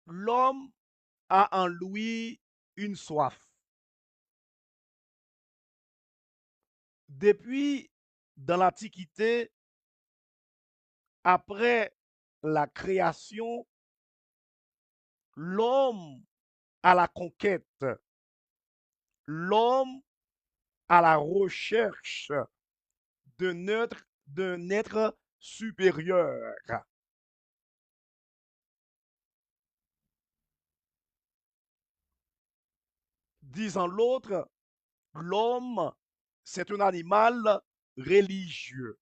L'homme a en lui une soif. Depuis dans l'Antiquité, après la création, l'homme à la conquête, l'homme à la recherche d'un être supérieur. Disant l'autre, l'homme, c'est un animal religieux.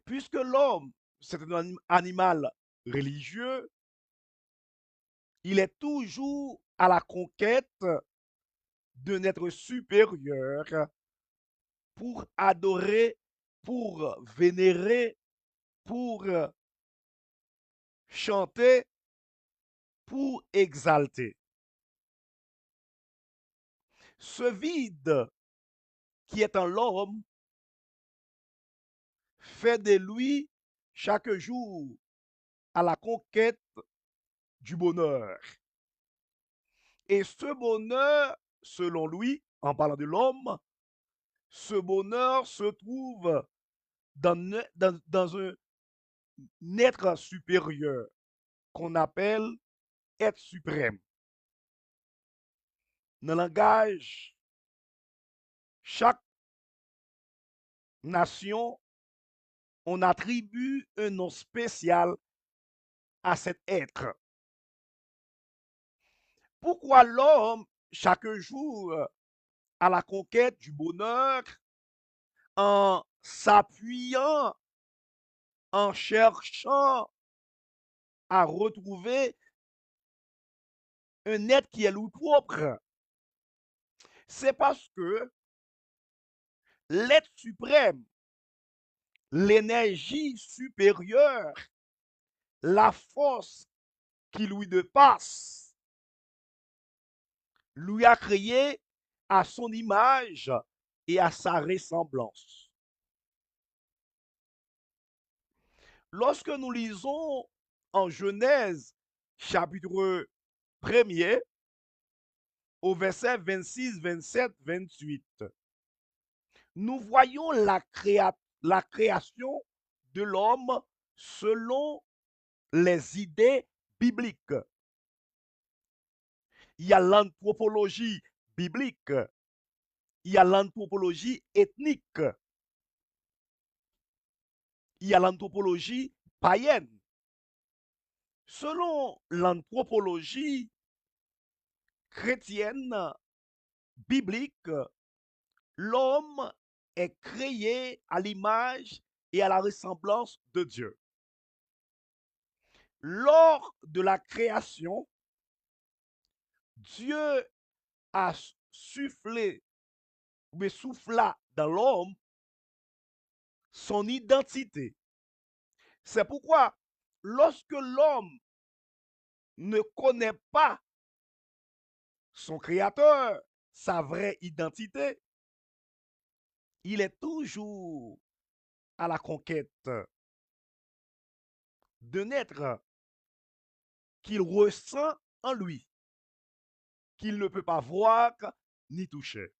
Puisque l'homme, c'est un animal religieux, il est toujours à la conquête d'un être supérieur pour adorer, pour vénérer, pour chanter, pour exalter. Ce vide qui est en l'homme fait de lui chaque jour à la conquête du bonheur. Et ce bonheur, selon lui, en parlant de l'homme, ce bonheur se trouve dans un être supérieur qu'on appelle être suprême. Dans le langage, chaque nation, on attribue un nom spécial à cet être. Pourquoi l'homme, chaque jour, à la conquête du bonheur, en s'appuyant, en cherchant à retrouver un être qui est lui propre? C'est parce que l'être suprême, l'énergie supérieure, la force qui lui dépasse, lui a créé à son image et à sa ressemblance. Lorsque nous lisons en Genèse, chapitre 1er, au verset 26, 27, 28, nous voyons la création de l'homme selon les idées bibliques. Il y a l'anthropologie biblique, il y a l'anthropologie ethnique, il y a l'anthropologie païenne. Selon l'anthropologie chrétienne biblique, l'homme est créé à l'image et à la ressemblance de Dieu. Lors de la création, Dieu a soufflé, mais souffla dans l'homme son identité. C'est pourquoi, lorsque l'homme ne connaît pas son créateur, sa vraie identité, il est toujours à la conquête d'un être qu'il ressent en lui, qu'il ne peut pas voir ni toucher.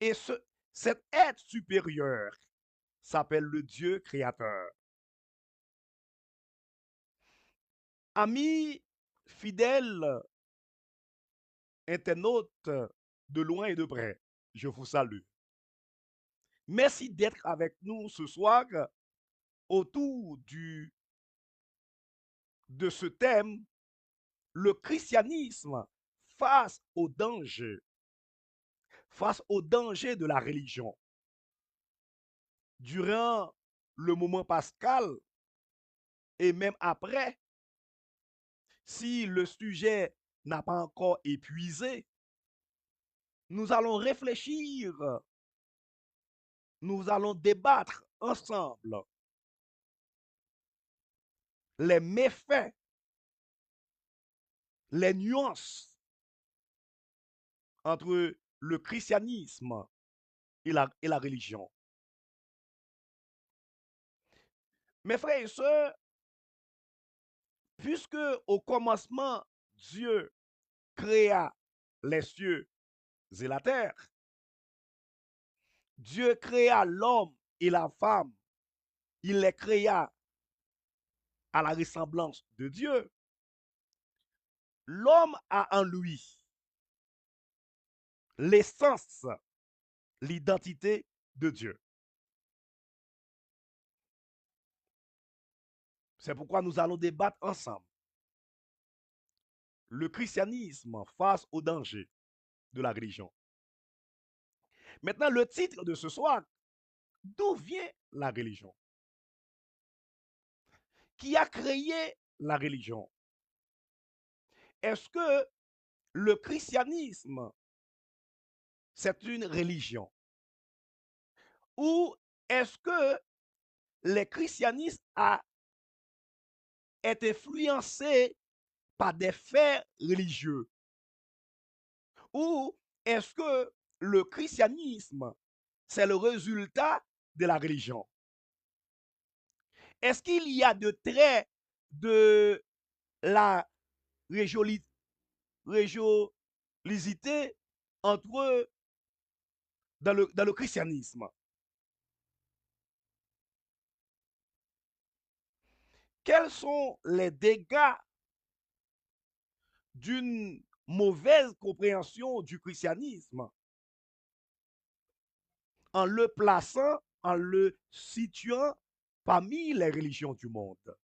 Et cet être supérieur s'appelle le Dieu créateur. Amis fidèles, internautes de loin et de près, je vous salue. Merci d'être avec nous ce soir autour de ce thème, le christianisme face au danger de la religion. Durant le moment pascal et même après, si le sujet n'a pas encore épuisé, nous allons réfléchir, nous allons débattre ensemble les méfaits, les nuances entre le christianisme et la religion. Mes frères et sœurs, Puisque au commencement, Dieu créa les cieux et la terre, Dieu créa l'homme et la femme, il les créa à la ressemblance de Dieu. L'homme a en lui l'essence, l'identité de Dieu. C'est pourquoi nous allons débattre ensemble le christianisme face au danger de la religion. Maintenant, le titre de ce soir, d'où vient la religion? Qui a créé la religion? Est-ce que le christianisme, c'est une religion? Ou est-ce que le christianisme est influencé par des faits religieux? Ou est-ce que le christianisme, c'est le résultat de la religion? Est-ce qu'il y a de traits de la régiolisité entre eux dans le christianisme? Quels sont les dégâts d'une mauvaise compréhension du christianisme en le plaçant, en le situant parmi les religions du monde?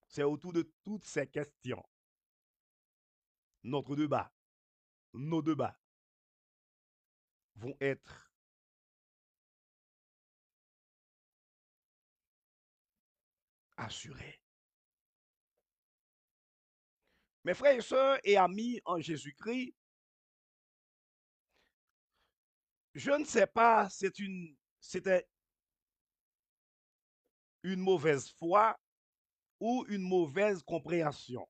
C'est autour de toutes ces questions. Notre débat, nos débats vont être assurés. Mes frères et sœurs et amis en Jésus-Christ, je ne sais pas, c'était une mauvaise foi ou une mauvaise compréhension.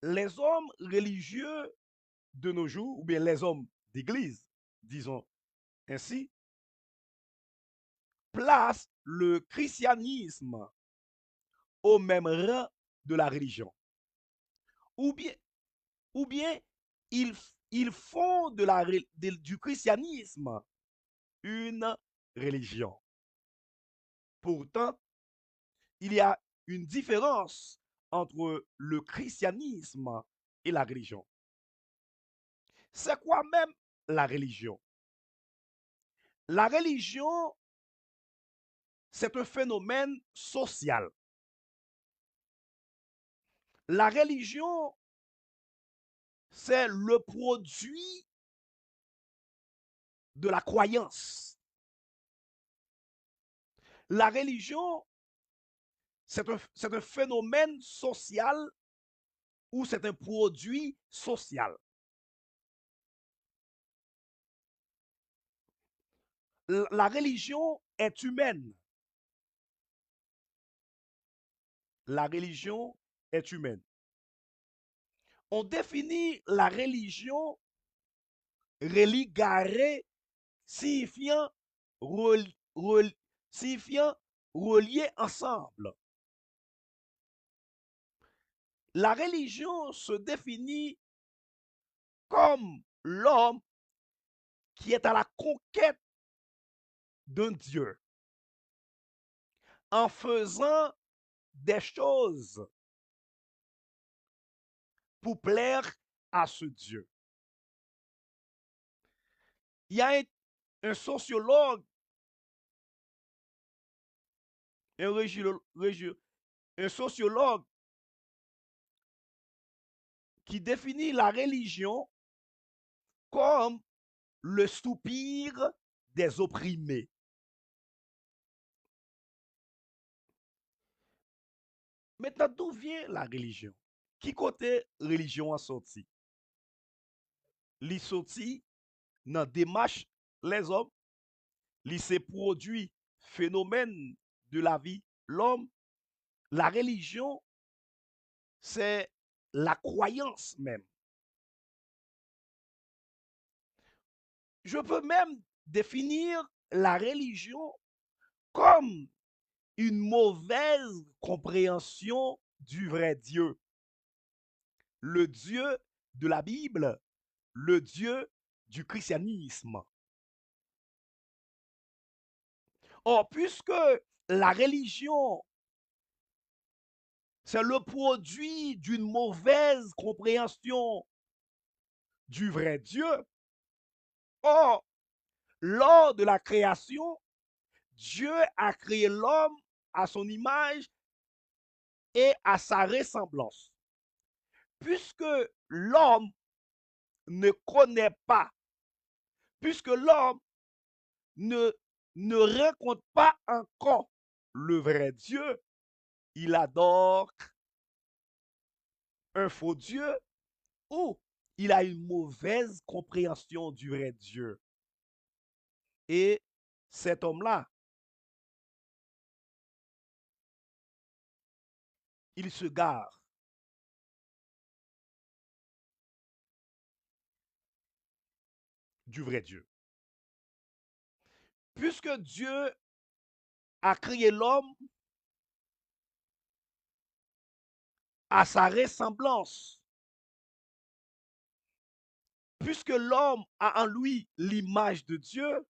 Les hommes religieux de nos jours, ou bien les hommes d'église, disons ainsi, placent le christianisme au même rang de la religion. Ou bien, ou bien ils, ils font du christianisme une religion. Pourtant, il y a une différence entre le christianisme et la religion. C'est quoi même la religion? La religion, c'est un phénomène social. La religion, c'est le produit de la croyance. La religion, c'est un phénomène social ou c'est un produit social. La religion est humaine. La religion est humaine. On définit la religion religare signifiant, rel, rel, signifiant relier ensemble. La religion se définit comme l'homme qui est à la conquête d'un Dieu en faisant des choses pour plaire à ce Dieu. Il y a un sociologue, un, un sociologue qui définit la religion comme le soupir des opprimés. Maintenant, d'où vient la religion? Qui côté religion a sorti? Li sorti dans démarche les hommes, li se produit phénomène de la vie l'homme. La religion, c'est la croyance même. Je peux même définir la religion comme une mauvaise compréhension du vrai Dieu, le Dieu de la Bible, le Dieu du christianisme. Or, puisque la religion, c'est le produit d'une mauvaise compréhension du vrai Dieu, or, lors de la création, Dieu a créé l'homme à son image et à sa ressemblance. Puisque l'homme ne connaît pas, puisque l'homme ne, ne rencontre pas encore le vrai Dieu, il adore un faux Dieu ou il a une mauvaise compréhension du vrai Dieu. Et cet homme-là, il se gare du vrai Dieu. Puisque Dieu a créé l'homme à sa ressemblance, puisque l'homme a en lui l'image de Dieu,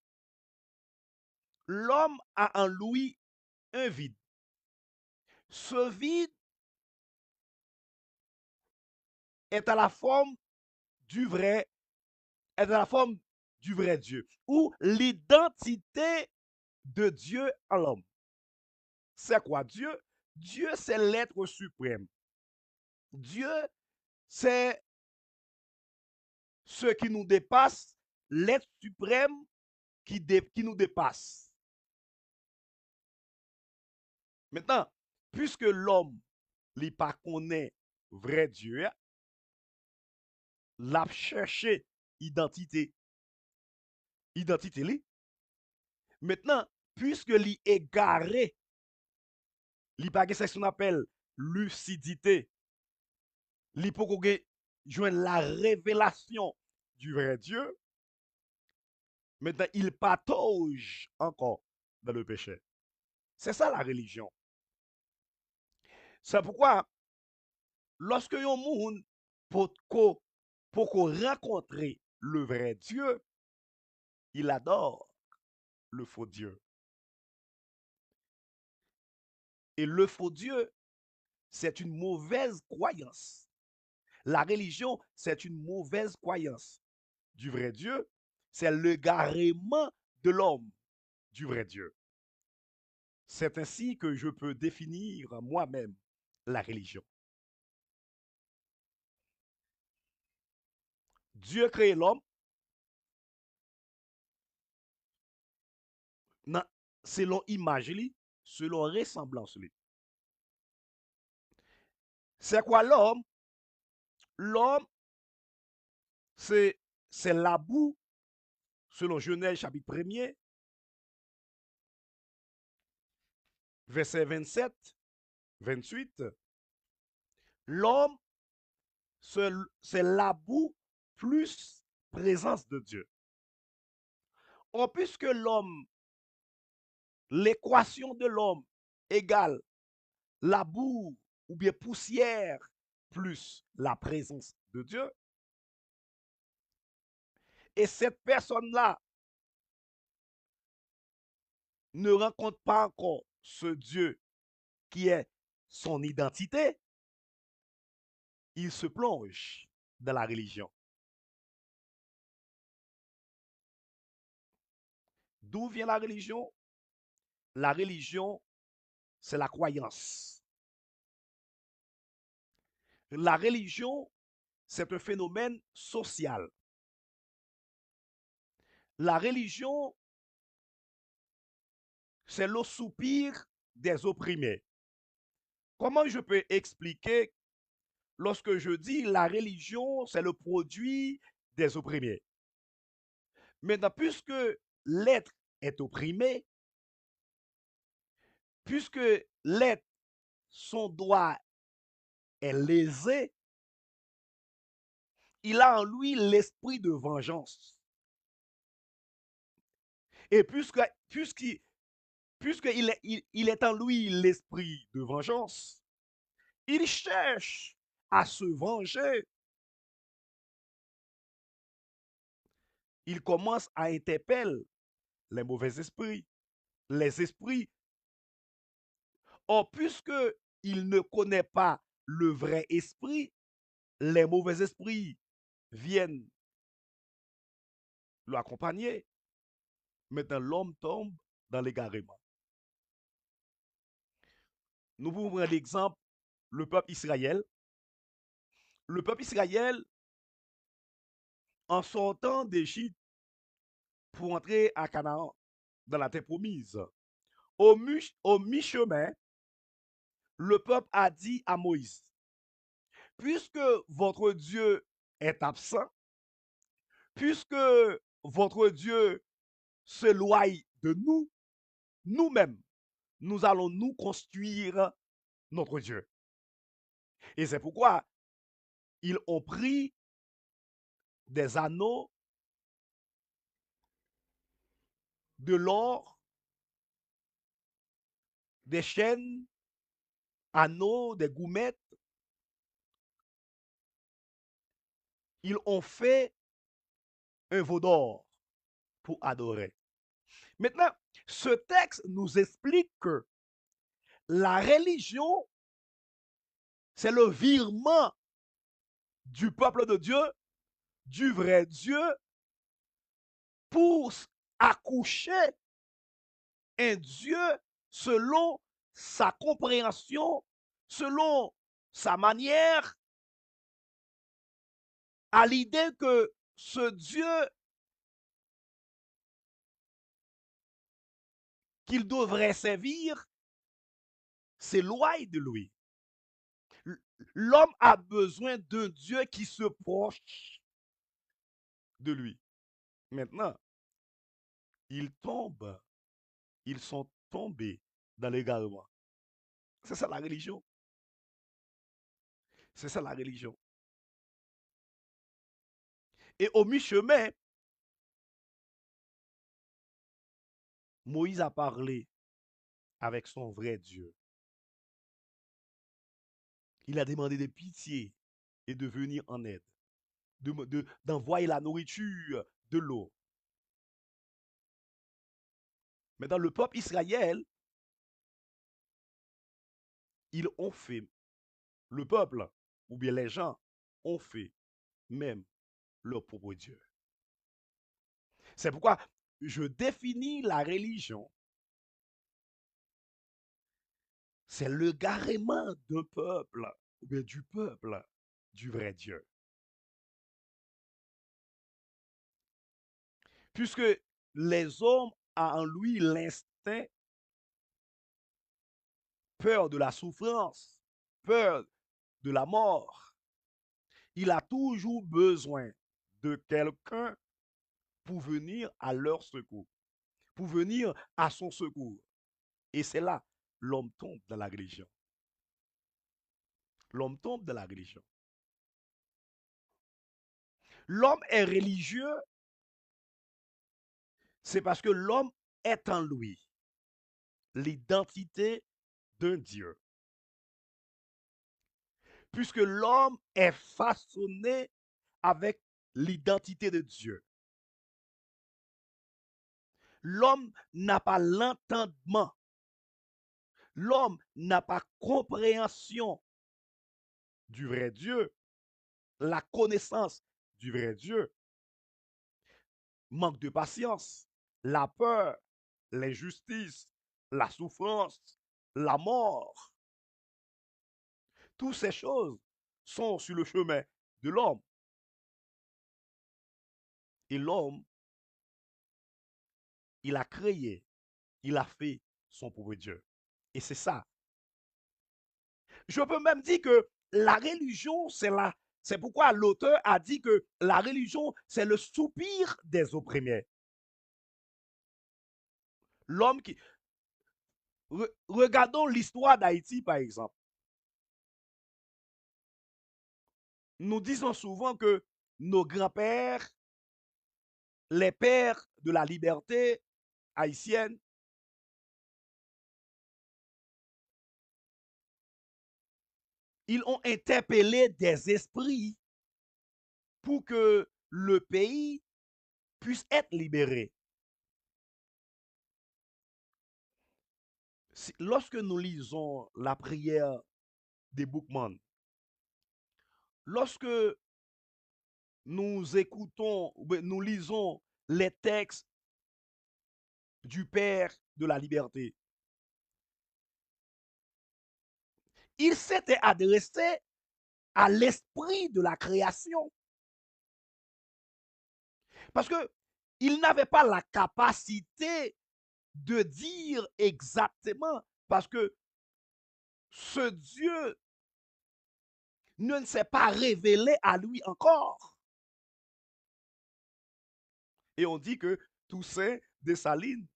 l'homme a en lui un vide. Ce vide est à la forme du vrai, est à la forme du vrai Dieu, ou l'identité de Dieu en l'homme. C'est quoi Dieu? Dieu, c'est l'être suprême. Dieu, c'est ce qui nous dépasse, l'être suprême qui nous dépasse. Maintenant, puisque l'homme n'est pas connaît vrai Dieu, l'a cherché identité. Identité li. Maintenant, puisque li égaré, li pas ce qu'on appelle lucidité, li pour joindre la révélation du vrai Dieu, maintenant il patauge encore dans le péché. C'est ça la religion. C'est pourquoi, lorsque yon moun pour rencontrer le vrai Dieu, il adore le faux Dieu. Et le faux Dieu, c'est une mauvaise croyance. La religion, c'est une mauvaise croyance du vrai Dieu. C'est le l'égarement de l'homme du vrai Dieu. C'est ainsi que je peux définir moi-même la religion. Dieu crée l'homme selon image, selon ressemblance. C'est quoi l'homme? L'homme, c'est la boue, selon Genèse chapitre 1er, verset 27, 28. L'homme, c'est la boue plus présence de Dieu. Or, puisque l'homme, l'équation de l'homme égale la boue ou bien poussière plus la présence de Dieu, et cette personne-là ne rencontre pas encore ce Dieu qui est son identité, il se plonge dans la religion. D'où vient la religion? La religion, c'est la croyance. La religion, c'est un phénomène social. La religion, c'est le soupir des opprimés. Comment je peux expliquer lorsque je dis la religion, c'est le produit des opprimés? Maintenant, puisque l'être est opprimé, puisque l'être, son droit est lésé, il a en lui l'esprit de vengeance. Et puisqu'il puisqu'il est, il est en lui l'esprit de vengeance, il cherche à se venger. Il commence à interpeller les mauvais esprits, les esprits. Or, puisque il ne connaît pas le vrai esprit, les mauvais esprits viennent l'accompagner. Maintenant, l'homme tombe dans l'égarement. Nous pouvons prendre l'exemple, le peuple Israël. Le peuple Israël, en sortant d'Égypte pour entrer à Canaan, dans la terre promise, au mi-chemin, le peuple a dit à Moïse, puisque votre Dieu est absent, puisque votre Dieu se loin de nous, nous-mêmes, nous allons nous construire notre Dieu. Et c'est pourquoi ils ont pris des anneaux, de l'or, des chaînes, anneaux, des goumettes. Ils ont fait un veau d'or pour adorer. Maintenant, ce texte nous explique que la religion, c'est le virement du peuple de Dieu, du vrai Dieu, pour accoucher un Dieu selon sa compréhension, selon sa manière, à l'idée que ce Dieu qu'il devrait servir s'éloigne de lui. L'homme a besoin d'un Dieu qui se proche de lui. Maintenant, ils tombent, ils sont tombés dans l'égarement. C'est ça la religion. C'est ça la religion. Et au mi-chemin, Moïse a parlé avec son vrai Dieu. Il a demandé de pitié et de venir en aide, d'envoyer la nourriture, de l'eau. Mais dans le peuple Israël, ils ont fait, le peuple, ou bien les gens, ont fait même leur propre Dieu. C'est pourquoi je définis la religion, c'est le garement d'un peuple, ou bien du peuple, du vrai Dieu. Puisque les hommes ont en lui l'instinct, peur de la souffrance, peur de la mort. Il a toujours besoin de quelqu'un pour venir à leur secours, pour venir à son secours. Et c'est là, l'homme tombe dans la religion. L'homme tombe dans la religion. L'homme est religieux, c'est parce que l'homme est en lui l'identité d'un Dieu. Puisque l'homme est façonné avec l'identité de Dieu. L'homme n'a pas l'entendement. L'homme n'a pas compréhension du vrai Dieu, la connaissance du vrai Dieu. Manque de patience, la peur, l'injustice, la souffrance, la mort. Toutes ces choses sont sur le chemin de l'homme. Et l'homme, il a créé, il a fait son propre Dieu. Et c'est ça. Je peux même dire que la religion, c'est pourquoi l'auteur a dit que la religion, c'est le soupir des opprimés. L'homme qui... Regardons l'histoire d'Haïti, par exemple. Nous disons souvent que nos grands-pères, les pères de la liberté haïtienne, Ils ont interpellé des esprits pour que le pays puisse être libéré. Lorsque nous lisons la prière des Bookman, lorsque nous écoutons, nous lisons les textes du Père de la liberté, il s'était adressé à l'esprit de la création. Parce que il n'avait pas la capacité de dire exactement, parce que ce Dieu ne s'est pas révélé à lui encore. Et on dit que Toussaint Dessalines,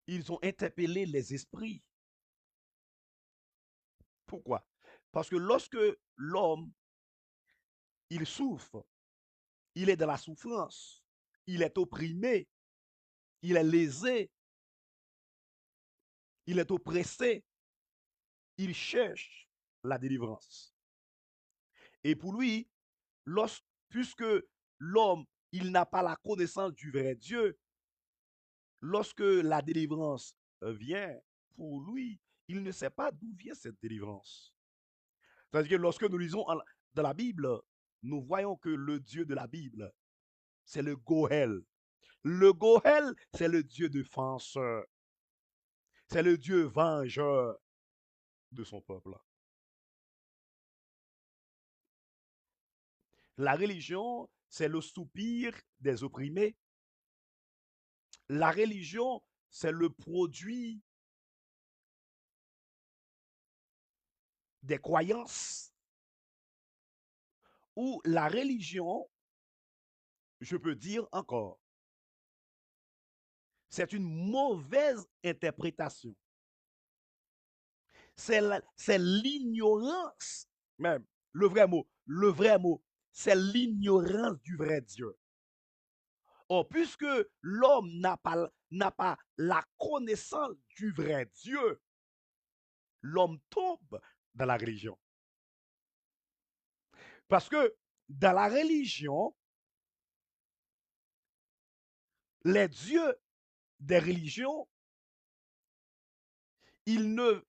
ils ont interpellé les esprits. Pourquoi? Parce que lorsque l'homme, il souffre, il est dans la souffrance, il est opprimé, il est lésé, il est oppressé, il cherche la délivrance. Et pour lui, puisque l'homme, il n'a pas la connaissance du vrai Dieu, lorsque la délivrance vient, pour lui, il ne sait pas d'où vient cette délivrance. C'est-à-dire que lorsque nous lisons dans la Bible, nous voyons que le Dieu de la Bible, c'est le Goël. Le Goël, c'est le Dieu défenseur. C'est le Dieu vengeur de son peuple. La religion, c'est le soupir des opprimés. La religion, c'est le produit des croyances. Ou la religion, je peux dire encore, c'est une mauvaise interprétation. C'est l'ignorance, même, le vrai mot, c'est l'ignorance du vrai Dieu. Or, puisque l'homme n'a pas la connaissance du vrai Dieu, l'homme tombe dans la religion. Parce que dans la religion, les dieux des religions, ils ne,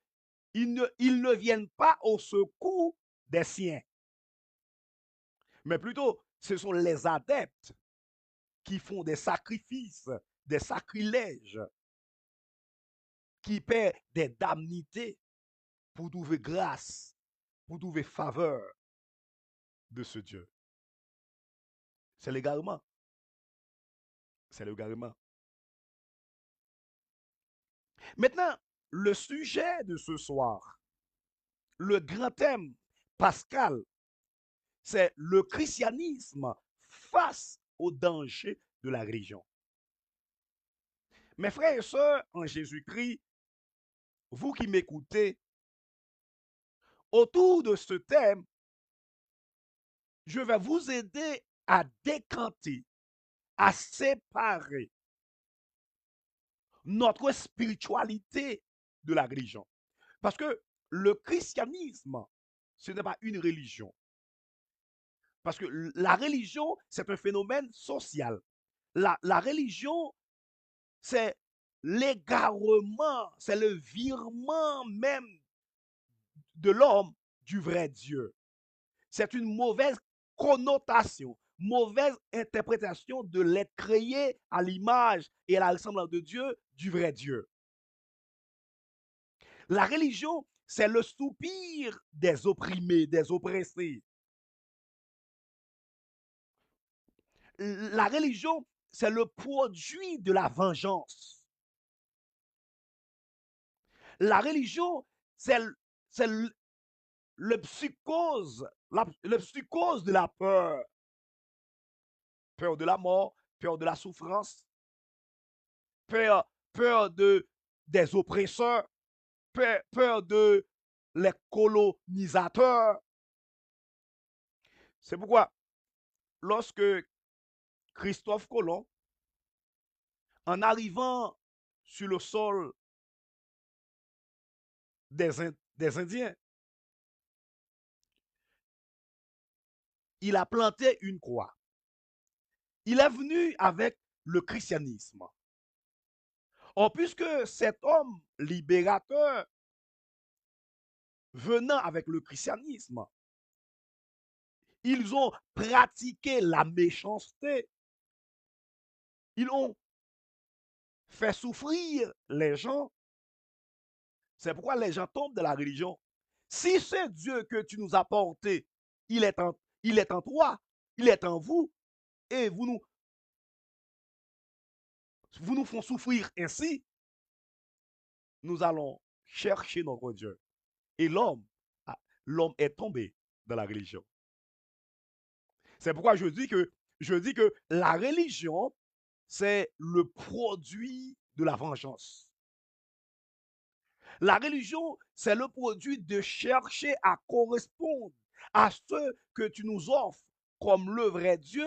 ils ne viennent pas au secours des siens, mais plutôt ce sont les adeptes qui font des sacrifices, des sacrilèges, qui paient des damnités pour trouver grâce, pour trouver faveur de ce Dieu. C'est l'égarement. C'est l'égarement. Maintenant, le sujet de ce soir, le grand thème pascal, c'est le christianisme face au danger de la religion. Mes frères et sœurs en Jésus-Christ, vous qui m'écoutez, autour de ce thème, je vais vous aider à décanter, à séparer notre spiritualité de la religion. Parce que le christianisme, ce n'est pas une religion. Parce que la religion, c'est un phénomène social. La religion, c'est l'égarement, c'est le virement même de l'homme du vrai Dieu. C'est une mauvaise connotation, mauvaise interprétation de l'être créé à l'image et à la ressemblance de Dieu, du vrai Dieu. La religion, c'est le soupir des opprimés, des oppressés. La religion, c'est le produit de la vengeance. La religion, c'est le psychose, le psychose de la peur. Peur de la mort, peur de la souffrance, peur des oppresseurs, peur de les colonisateurs. C'est pourquoi, lorsque Christophe Colomb, en arrivant sur le sol des Indiens. Il a planté une croix. Il est venu avec le christianisme. Or, puisque cet homme libérateur venant avec le christianisme, ils ont pratiqué la méchanceté, ils ont fait souffrir les gens. C'est pourquoi les gens tombent de la religion. Si ce Dieu que tu nous as porté, il est en toi, il est en vous, et vous nous font souffrir ainsi, nous allons chercher notre Dieu. Et l'homme est tombé dans la religion. C'est pourquoi je dis que la religion, c'est le produit de la vengeance. La religion, c'est le produit de chercher à correspondre à ce que tu nous offres comme le vrai Dieu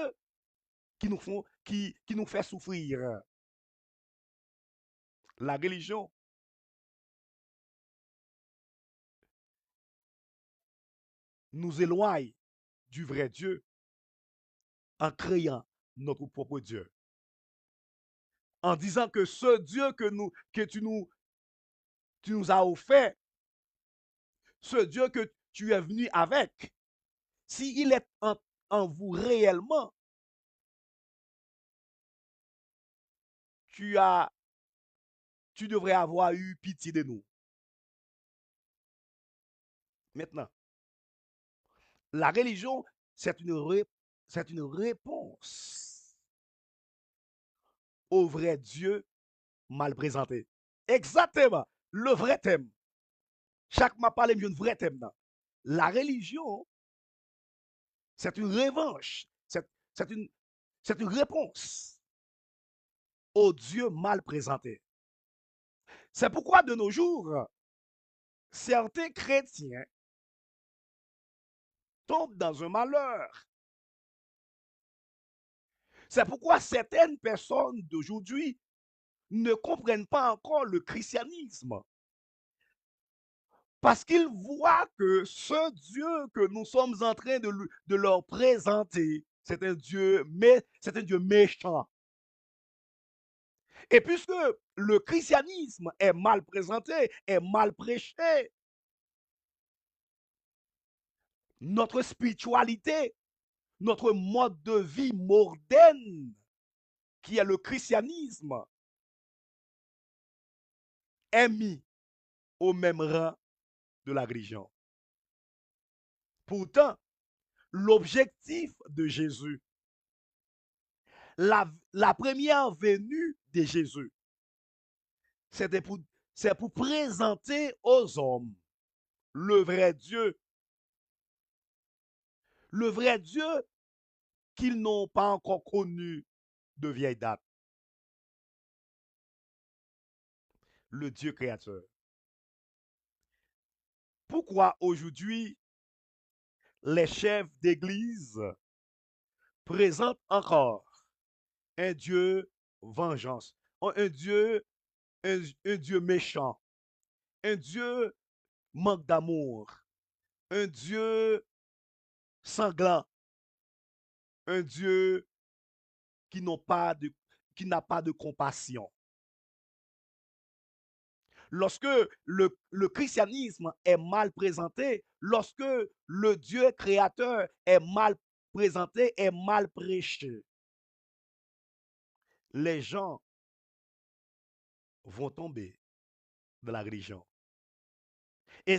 qui nous fait souffrir. La religion nous éloigne du vrai Dieu en créant notre propre Dieu. En disant que ce Dieu que tu nous as offert, ce Dieu que tu es venu avec, s'il est en vous réellement, tu, as, tu devrais avoir eu pitié de nous. Maintenant, la religion, c'est une réponse au vrai Dieu mal présenté. Exactement, le vrai thème. Chaque m'a parlé d'un vrai thème. Là. La religion, c'est une revanche, c'est une, une réponse au Dieu mal présenté. C'est pourquoi de nos jours, certains chrétiens tombent dans un malheur. C'est pourquoi certaines personnes d'aujourd'hui ne comprennent pas encore le christianisme. Parce qu'ils voient que ce Dieu que nous sommes en train de leur présenter, c'est un Dieu méchant. Et puisque le christianisme est mal présenté, est mal prêché, notre spiritualité, notre mode de vie moderne, qui est le christianisme, est mis au même rang de la religion. Pourtant, l'objectif de Jésus, la première venue de Jésus, c'est pour présenter aux hommes le vrai Dieu qu'ils n'ont pas encore connu de vieille date, le Dieu créateur. Pourquoi aujourd'hui les chefs d'église présentent encore un Dieu vengeance, un Dieu méchant, un Dieu manque d'amour, un Dieu sanglant, un Dieu qui n'a pas de compassion. Lorsque le christianisme est mal présenté, lorsque le Dieu créateur est mal présenté, est mal prêché, les gens vont tomber dans la religion. Et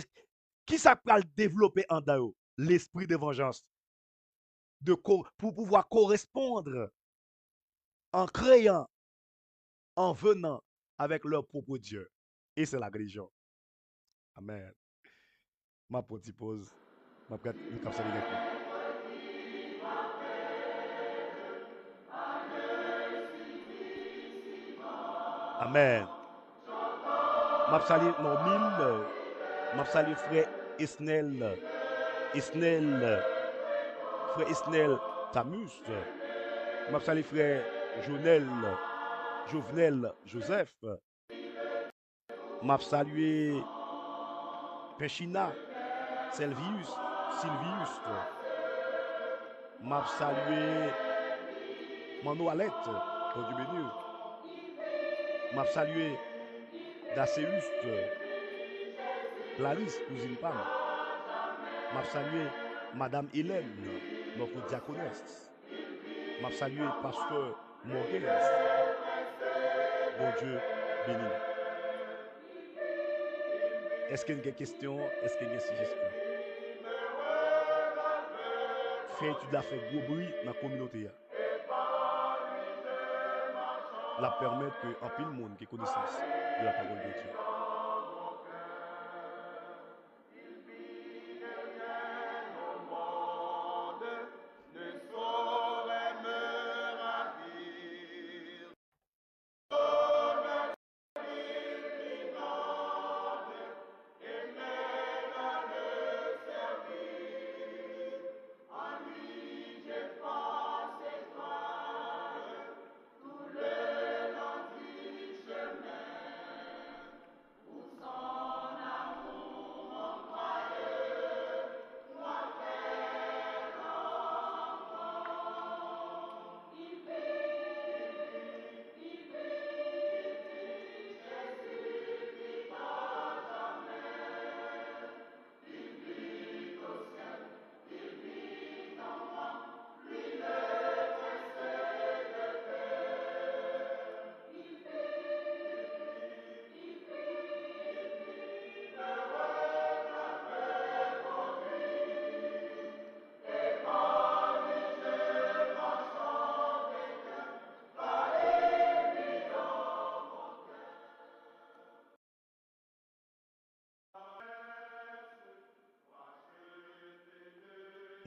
qui ça peut développer en d'eux? L'esprit de vengeance. Pour pouvoir correspondre en créant, en venant avec leur propre Dieu. Et c'est la religion. Amen. Ma petite pause. Ma petite Amen. M'a salué Normil, m'a salué frère Isnel, Isnel, frère Isnel Tamus, m'a salué frère Jovenel Joseph, m'a salué Pechina, Sylvius, m'a salué Manoualette, bon Dieu béni, m'a salué Dacéus, Clarisse, cousine Pam, m'a salué Madame Hélène, notre diaconesse, m'a salué Pasteur Morguez, bon Dieu béni. Est-ce qu'il y a une question? Est-ce qu'il y a une suggestion? Fait étude la fait gros bruit dans la communauté. La permettre que en pile monde qui ait connaissance de la parole de Dieu.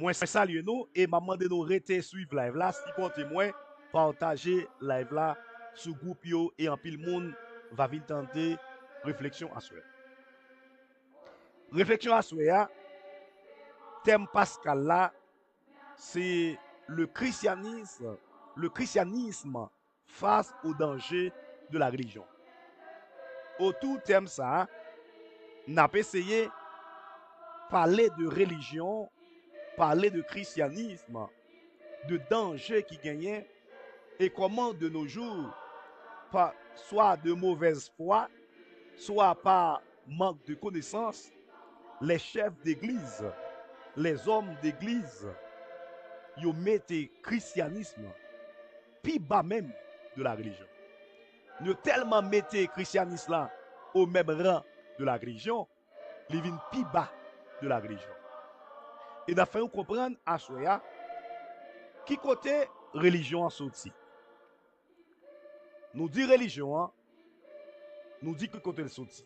Moi, salue nous et m'a demandé de nous rester suivre live là. Si compte moi, partager live là sur groupe yo et en pile monde va venir tenter réflexion à soi. Réflexion à soi, thème Pascal là, c'est le christianisme face au danger de la religion. Autour thème ça, n'a pas essayé de parler de religion, parler de christianisme, de danger qui gagnait et comment de nos jours, soit de mauvaise foi, soit par manque de connaissances, les chefs d'église, les hommes d'église, ils mettent le christianisme plus bas même de la religion. Ils tellement mettent le christianisme là au même rang de la religion, ils viennent plus bas de la religion. Et nous fait comprendre à Soya qui côté religion en sorti. Nous dit religion, nous dit que côté le sorti.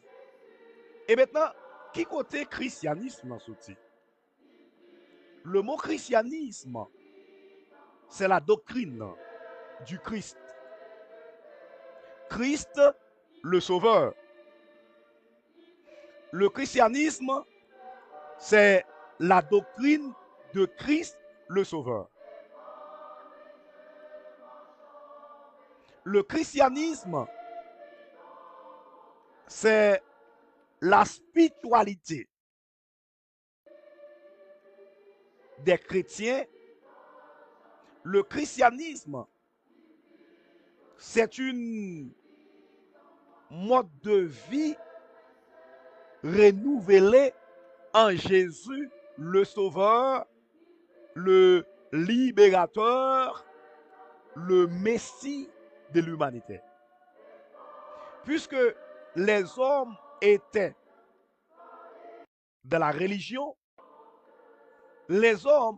Et maintenant, qui côté christianisme en sorti? Le mot christianisme, c'est la doctrine du Christ. Christ, le Sauveur. Le christianisme, c'est la doctrine de Christ, le Sauveur. Le christianisme, c'est la spiritualité des chrétiens. Le christianisme, c'est une mode de vie renouvelée en Jésus, le Sauveur, le libérateur, le Messie de l'humanité. Puisque les hommes étaient de la religion, les hommes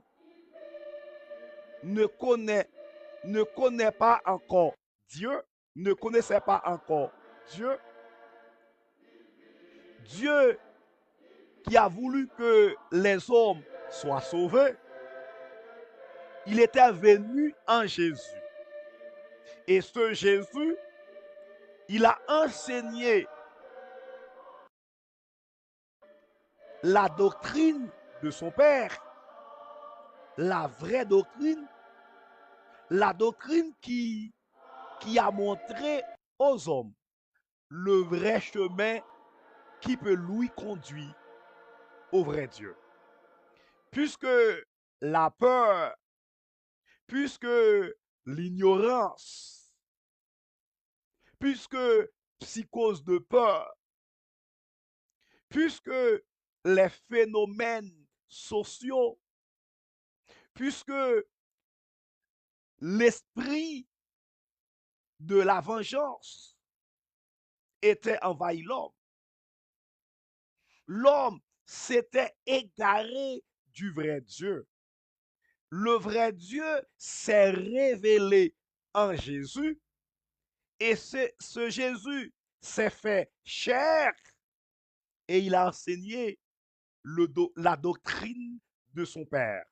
ne connaissaient pas encore Dieu, ne connaissaient pas encore Dieu. Dieu qui a voulu que les hommes soient sauvés, il était venu en Jésus. Et ce Jésus, il a enseigné la doctrine de son Père, la vraie doctrine, la doctrine qui a montré aux hommes le vrai chemin qui peut lui conduire au vrai Dieu. Puisque la peur, puisque l'ignorance, puisque psychose de peur, puisque les phénomènes sociaux, puisque l'esprit de la vengeance était envahi l'homme. L'homme s'était égaré du vrai Dieu. Le vrai Dieu s'est révélé en Jésus et ce Jésus s'est fait chair et il a enseigné la doctrine de son Père.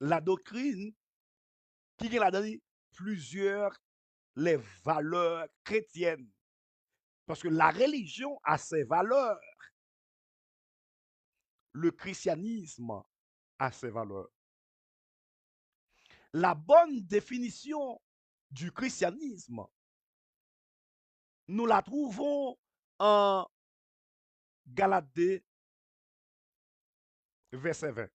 La doctrine qui a donné plusieurs les valeurs chrétiennes. Parce que la religion a ses valeurs. Le christianisme a ses valeurs. La bonne définition du christianisme, nous la trouvons en Galates 2, verset 20.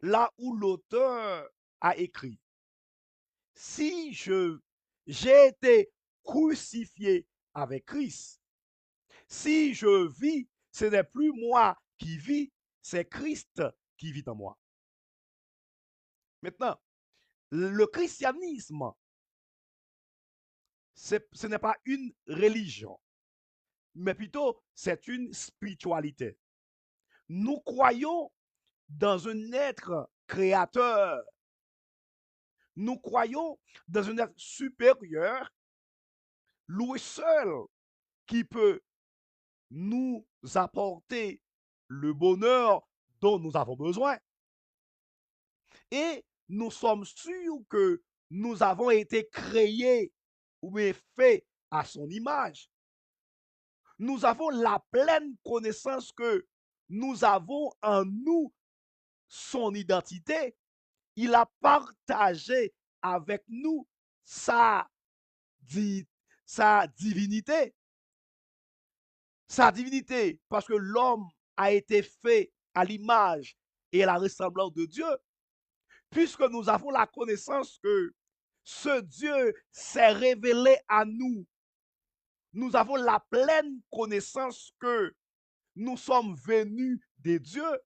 Là où l'auteur a écrit, si j'ai été crucifié avec Christ, si je vis, ce n'est plus moi qui vis, c'est Christ qui vit en moi. Maintenant, le christianisme, ce n'est pas une religion, mais plutôt c'est une spiritualité. Nous croyons dans un être créateur. Nous croyons dans un être supérieur, lui seul qui peut nous apporter le bonheur dont nous avons besoin. Et nous sommes sûrs que nous avons été créés ou faits à son image. Nous avons la pleine connaissance que nous avons en nous son identité. Il a partagé avec nous sa, sa divinité. Sa divinité, parce que l'homme a été fait à l'image et à la ressemblance de Dieu, puisque nous avons la connaissance que ce Dieu s'est révélé à nous. Nous avons la pleine connaissance que nous sommes venus de Dieu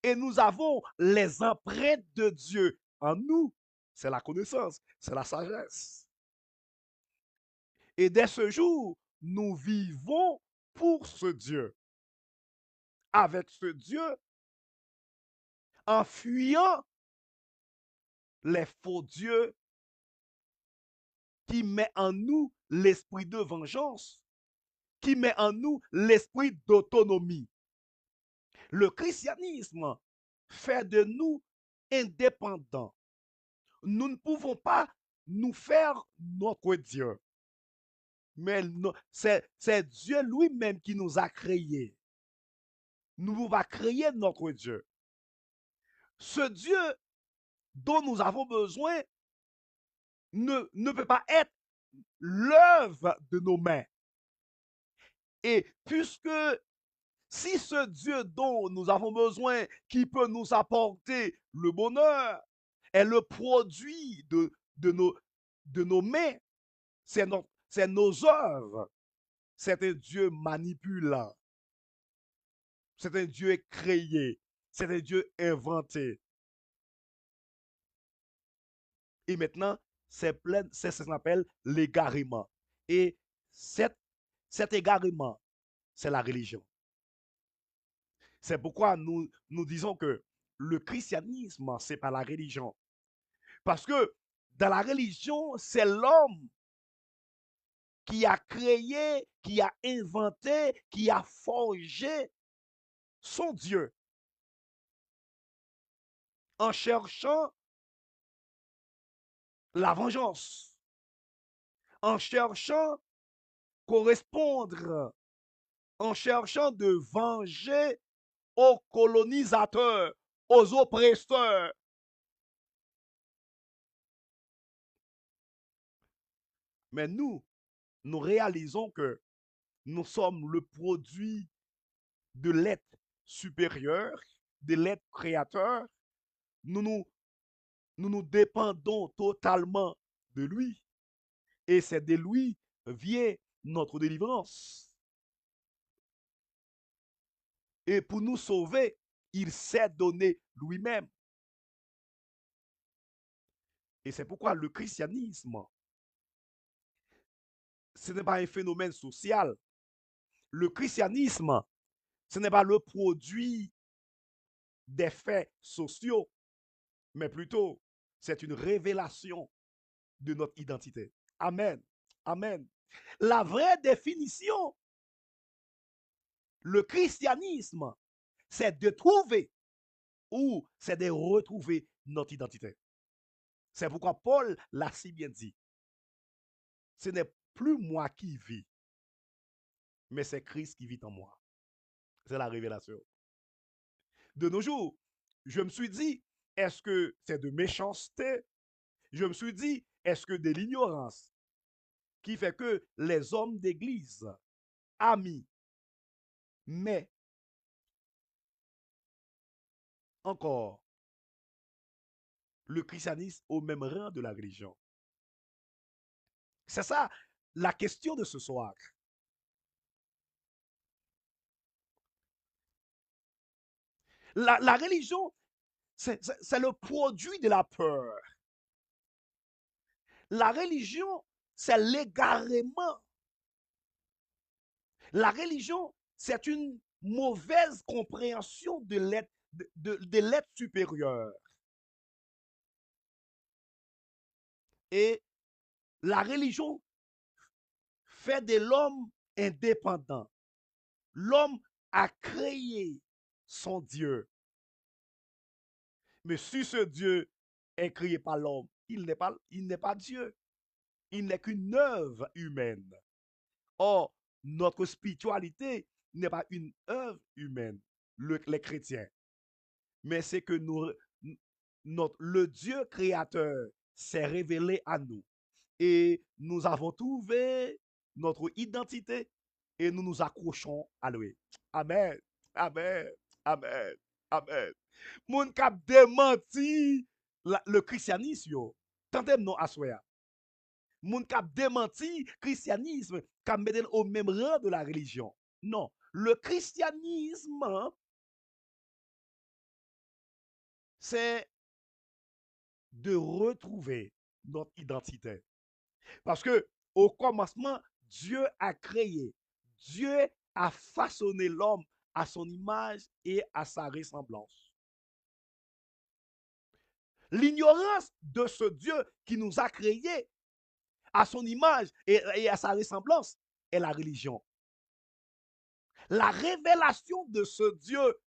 et nous avons les empreintes de Dieu en nous. C'est la connaissance, c'est la sagesse. Et dès ce jour, nous vivons pour ce Dieu, avec ce Dieu, en fuyant les faux dieux qui met en nous l'esprit de vengeance, qui met en nous l'esprit d'autonomie. Le christianisme fait de nous indépendants. Nous ne pouvons pas nous faire notre Dieu. Mais c'est Dieu lui-même qui nous a créés. Nous pouvons pas créer notre Dieu. Ce Dieu dont nous avons besoin ne peut pas être l'œuvre de nos mains. Et puisque si ce Dieu dont nous avons besoin, qui peut nous apporter le bonheur, est le produit de nos mains, c'est nos œuvres, c'est un Dieu manipulant, c'est un Dieu créé, c'est un Dieu inventé. Et maintenant, c'est ce qu'on appelle l'égarement. Et cet égarement, c'est la religion. C'est pourquoi nous disons que le christianisme, c'est pas la religion. Parce que dans la religion, c'est l'homme qui a créé, qui a inventé, qui a forgé son Dieu en cherchant la vengeance, en cherchant correspondre, en cherchant de venger aux colonisateurs, aux oppresseurs. Mais nous réalisons que nous sommes le produit de l'être supérieur, de l'être créateur, nous nous, nous dépendons totalement de lui. Et c'est de lui vient notre délivrance. Et pour nous sauver, il s'est donné lui-même. Et c'est pourquoi le christianisme, ce n'est pas un phénomène social. Le christianisme, ce n'est pas le produit des faits sociaux, mais plutôt, c'est une révélation de notre identité. Amen. Amen. La vraie définition, le christianisme, c'est de trouver ou c'est de retrouver notre identité. C'est pourquoi Paul l'a si bien dit. Ce n'est plus moi qui vis, mais c'est Christ qui vit en moi. C'est la révélation. De nos jours, je me suis dit, est-ce que c'est de méchanceté? Je me suis dit, est-ce que de l'ignorance qui fait que les hommes d'église, amis, mais encore le christianisme au même rang de la religion? C'est ça la question de ce soir. La religion, c'est le produit de la peur. La religion, c'est l'égarement. La religion, c'est une mauvaise compréhension de l'être supérieur. Et la religion fait de l'homme indépendant. L'homme a créé son Dieu. Mais si ce Dieu est créé par l'homme, il n'est pas Dieu. Il n'est qu'une œuvre humaine. Or, notre spiritualité n'est pas une œuvre humaine, les chrétiens, mais c'est que le Dieu créateur s'est révélé à nous. Et nous avons trouvé notre identité et nous nous accrochons à lui. Amen. Amen. Amen. Amen. Moun kap démenti le christianisme yo. Tentez non assoya. Moun kap démenti christianisme kap mette au même rang de la religion. Non, le christianisme c'est de retrouver notre identité. Parce que au commencement, Dieu a créé, Dieu a façonné l'homme à son image et à sa ressemblance. L'ignorance de ce Dieu qui nous a créés à son image et à sa ressemblance est la religion. La révélation de ce Dieu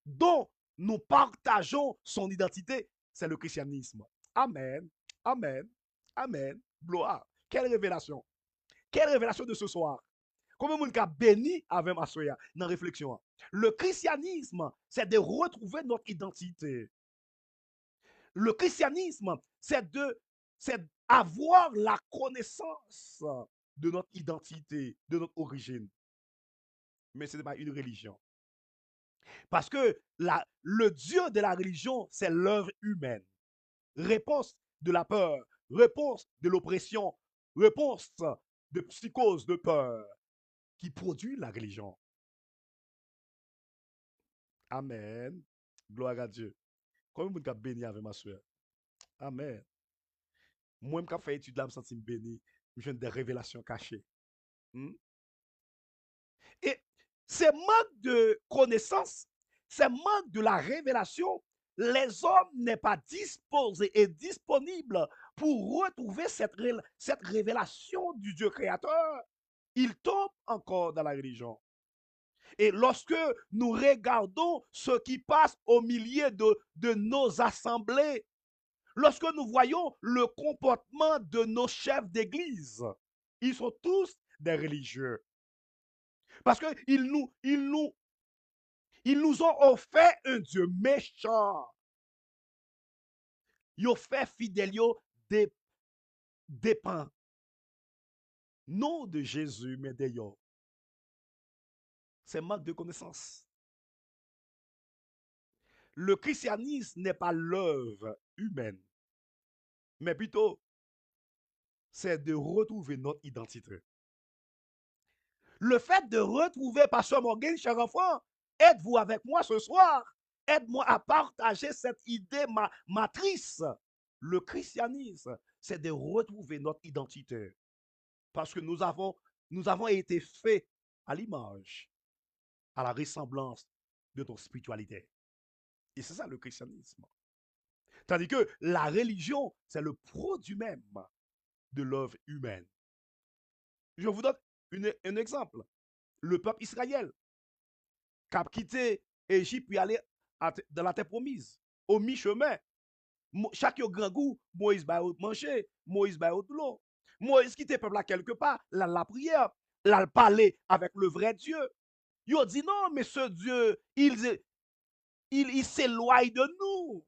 dont nous partageons son identité, c'est le christianisme. Amen. Amen. Amen. Gloire. Quelle révélation. Quelle révélation de ce soir. Comment moun ka béni avec ma soya dans la réflexion. Le christianisme, c'est de retrouver notre identité. Le christianisme, c'est avoir la connaissance de notre identité, de notre origine. Mais ce n'est pas une religion. Parce que le Dieu de la religion, c'est l'œuvre humaine. Réponse de la peur, réponse de l'oppression, réponse de psychose, de peur, qui produit la religion. Amen. Gloire à Dieu. Comment vous avez béni avec ma soeur? Amen. Moi, je fait étude là, je me sens béni. Je viens des révélations cachées. Hmm? Et ces manques de connaissances, ces manques de la révélation, les hommes n'est pas disposés et disponibles pour retrouver cette révélation du Dieu créateur. Ils tombent encore dans la religion. Et lorsque nous regardons ce qui passe au milieu de nos assemblées, lorsque nous voyons le comportement de nos chefs d'église, ils sont tous des religieux. Parce ils nous ont offert un Dieu méchant. Ils ont fait fidèle, dépend non de Jésus, mais de eux. C'est manque de connaissance. Le christianisme n'est pas l'œuvre humaine, mais plutôt c'est de retrouver notre identité. Le fait de retrouver Pasteur Morgan, cher enfant, êtes-vous avec moi ce soir? Aide-moi à partager cette idée matrice. Le christianisme, c'est de retrouver notre identité. Parce que nous avons été faits à l'image, à la ressemblance de notre spiritualité. Et c'est ça le christianisme. Tandis que la religion, c'est le produit même de l'œuvre humaine. Je vous donne un exemple. Le peuple Israël, qui a quitté l'Égypte puis aller dans la terre promise, au mi-chemin, chaque grand goût, Moïse va manger, Moïse va de l'eau. Moïse quitte le peuple là quelque part, là la prière, là le parler avec le vrai Dieu. Il a dit non, mais ce Dieu, il s'éloigne de nous.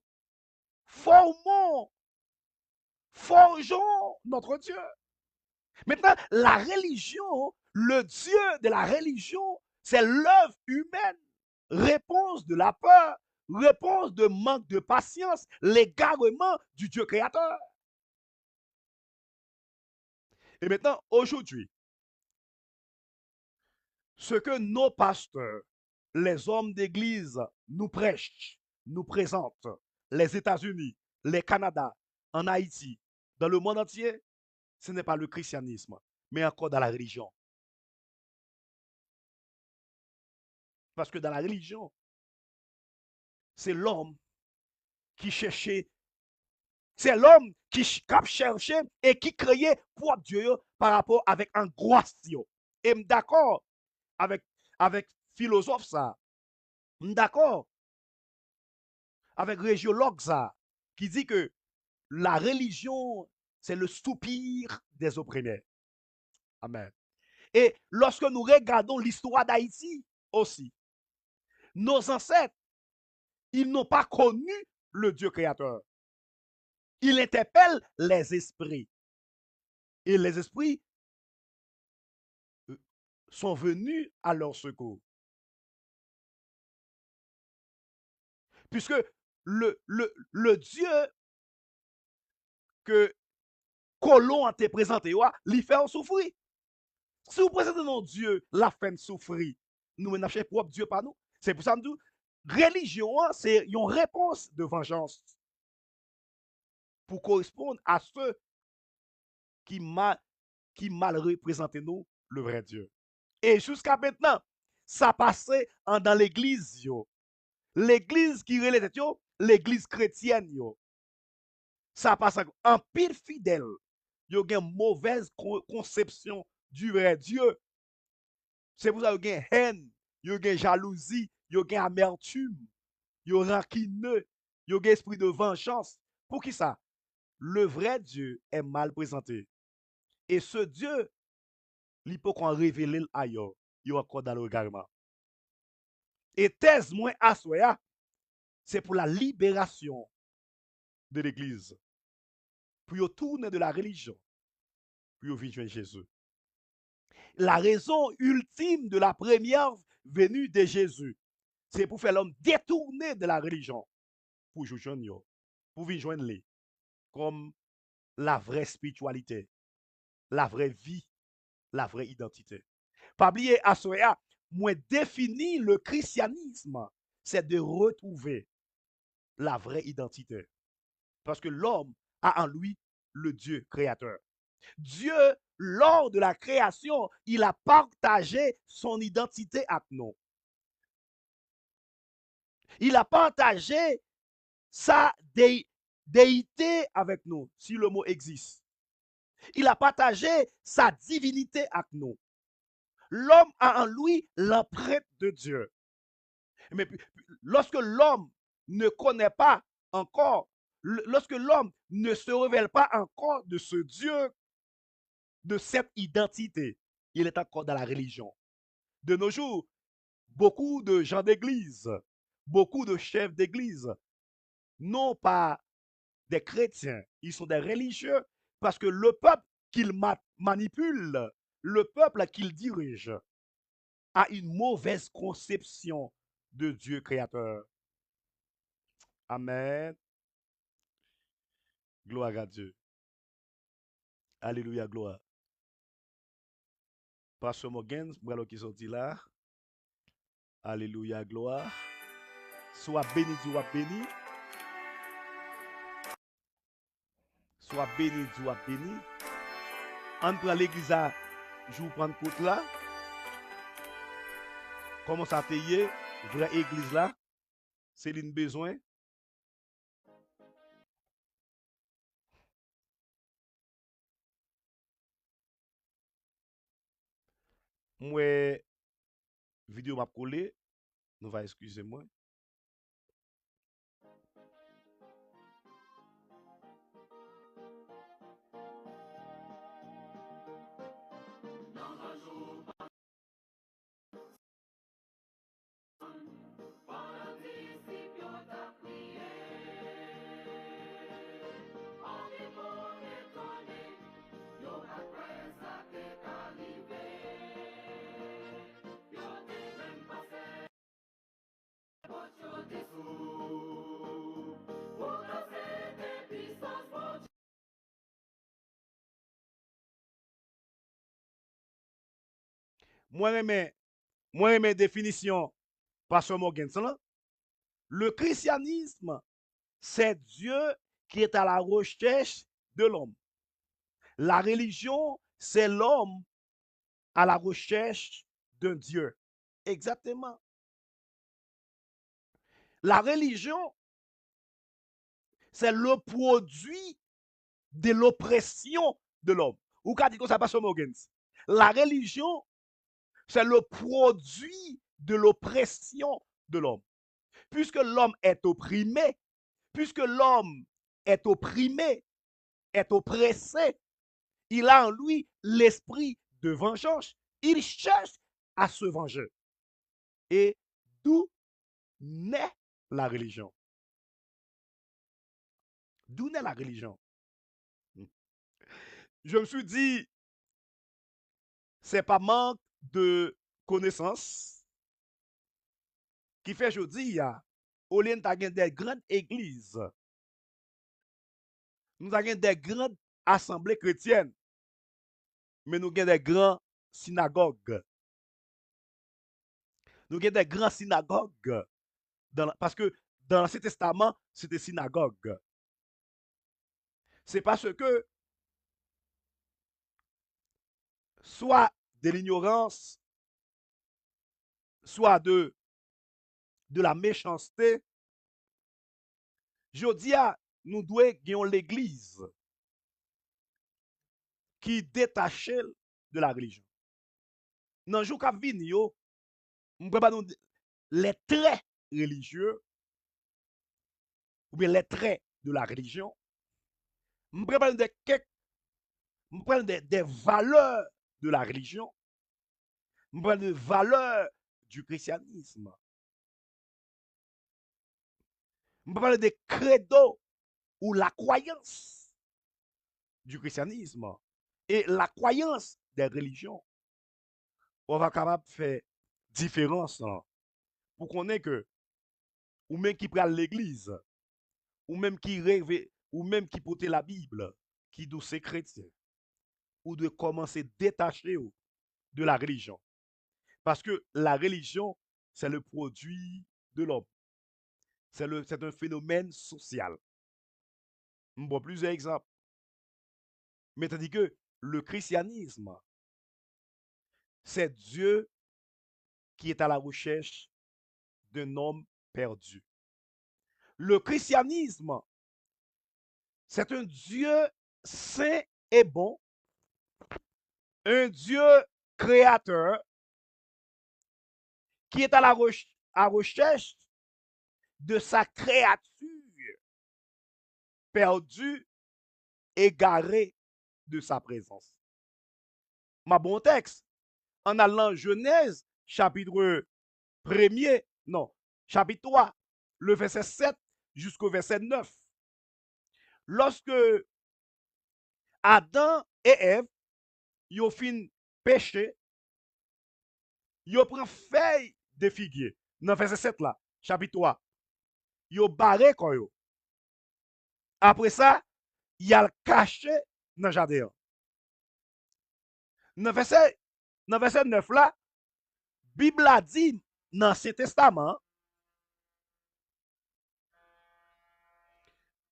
Formons, forgeons notre Dieu. Maintenant, la religion, le Dieu de la religion, c'est l'œuvre humaine. Réponse de la peur, réponse de manque de patience, l'égarement du Dieu créateur. Et maintenant, aujourd'hui, ce que nos pasteurs, les hommes d'église nous prêchent, nous présentent, les États-Unis, les Canada, en Haïti, dans le monde entier, ce n'est pas le christianisme, mais encore dans la religion. Parce que dans la religion, c'est l'homme qui cherchait, c'est l'homme qui cherchait et qui créait pour Dieu par rapport avec un gros. Et d'accord avec, avec philosophe ça, d'accord avec régiologue ça, qui dit que la religion, c'est le soupir des opprimés. Amen. Et lorsque nous regardons l'histoire d'Haïti aussi, nos ancêtres, ils n'ont pas connu le Dieu créateur. Ils interpellent les esprits. Et les esprits sont venus à leur secours. Puisque le Dieu que Colomb a te présenté, il fait souffrir. Si vous présentez nos Dieu, la fin souffrir, nous n'avons pas propre Dieu par nous. C'est pour ça que nous religion, c'est une réponse de vengeance pour correspondre à ceux qui mal, représentent nous, le vrai Dieu. Et jusqu'à maintenant, ça passait dans l'église. L'église qui relève l'église chrétienne. Ça passe en pile fidèle. Il y a une mauvaise conception du vrai Dieu. C'est pour ça qu'il y a une haine, il y a une jalousie, il y a une amertume, il y a un rancuneux, il y a un esprit de vengeance. Pour qui ça? Le vrai Dieu est mal présenté. Et ce Dieu, il peut qu'on révèle ailleurs. Il y a encore dans le regard. Et thèse moins à soi, c'est pour la libération de l'Église. Pour tourner de la religion, pour vivre Jésus. La raison ultime de la première venue de Jésus, c'est pour faire l'homme détourner de la religion, pour joindre, pour joindre les, comme la vraie spiritualité, la vraie vie, la vraie identité. Pas oublier à soi, moi définir le christianisme, c'est de retrouver la vraie identité. Parce que l'homme a en lui le Dieu créateur. Dieu, lors de la création, il a partagé son identité avec nous. Il a partagé sa déité avec nous, si le mot existe. Il a partagé sa divinité avec nous. L'homme a en lui l'empreinte de Dieu. Mais lorsque l'homme ne connaît pas encore, lorsque l'homme ne se révèle pas encore de ce Dieu, de cette identité, il est encore dans la religion. De nos jours, beaucoup de gens d'église, beaucoup de chefs d'église, non pas des chrétiens, ils sont des religieux parce que le peuple qu'ils manipulent, le peuple qu'ils dirigent, a une mauvaise conception de Dieu créateur. Amen. Gloire à Dieu. Alléluia, gloire. Pasteur Morgan, voilà qui sorti là. Alléluia, gloire. Sois béni, Dieu béni. Sois béni, Dieu béni. Entre l'église à jour prendre côte là. Comment ça payer? Vraie église là. C'est l'une besoin. Moi, vidéo m'a collé. Nous va excuser moi. Moi, mes définition, Pasteur Morgan, là. Le christianisme, c'est Dieu qui est à la recherche de l'homme. La religion, c'est l'homme à la recherche d'un Dieu. Exactement. La religion, c'est le produit de l'oppression de l'homme. Ou qu'a dit que ça passe sur Morgan? La religion, c'est le produit de l'oppression de l'homme. Puisque l'homme est opprimé, puisque l'homme est opprimé, est oppressé, il a en lui l'esprit de vengeance. Il cherche à se venger. Et d'où naît la religion? D'où naît la religion? Je me suis dit, c'est pas manque de connaissances qui fait aujourd'hui, au lieu de des grandes églises, nous avons des grandes assemblées chrétiennes, mais nous avons des grandes synagogues. Nous avons des grandes synagogues, parce que dans l'Ancien Testament, c'était synagogue. C'est parce que, soit de l'ignorance, soit de la méchanceté, je dis à nous devons gagner l'église qui détache de la religion. Dans le jour qui vient, on peut pas nous les traits religieux ou bien les traits de la religion. On peut pas des valeurs de la religion. On peut des valeurs du christianisme. On peut parler des credos ou la croyance du christianisme et la croyance des religions. On va capable de faire différence pour qu'on ait que ou même qui prend l'église ou même qui rêve ou même qui porte la Bible qui doit ser chrétien ou de commencer à détacher de la religion parce que la religion c'est le produit de l'homme, c'est un phénomène social. On prend plusieurs exemples, mais tandis que le christianisme c'est Dieu qui est à la recherche d'un homme perdu. Le christianisme, c'est un Dieu saint et bon, un Dieu créateur qui est à la recherche de sa créature perdue, égarée de sa présence. Ma bon texte, en allant Genèse, chapitre 1er, non, chapitre 3, le verset 7 jusqu'au verset 9. Lorsque Adam et Ève, ils ont fin péché, ils prennent feuille de figuier. Dans verset 7 là, chapitre 3. yo barré quoi yo. Après ça, il a le caché dans le jardin. Dans verset, dans verset 9 là, Bible a dit dans l'Ancien Testament,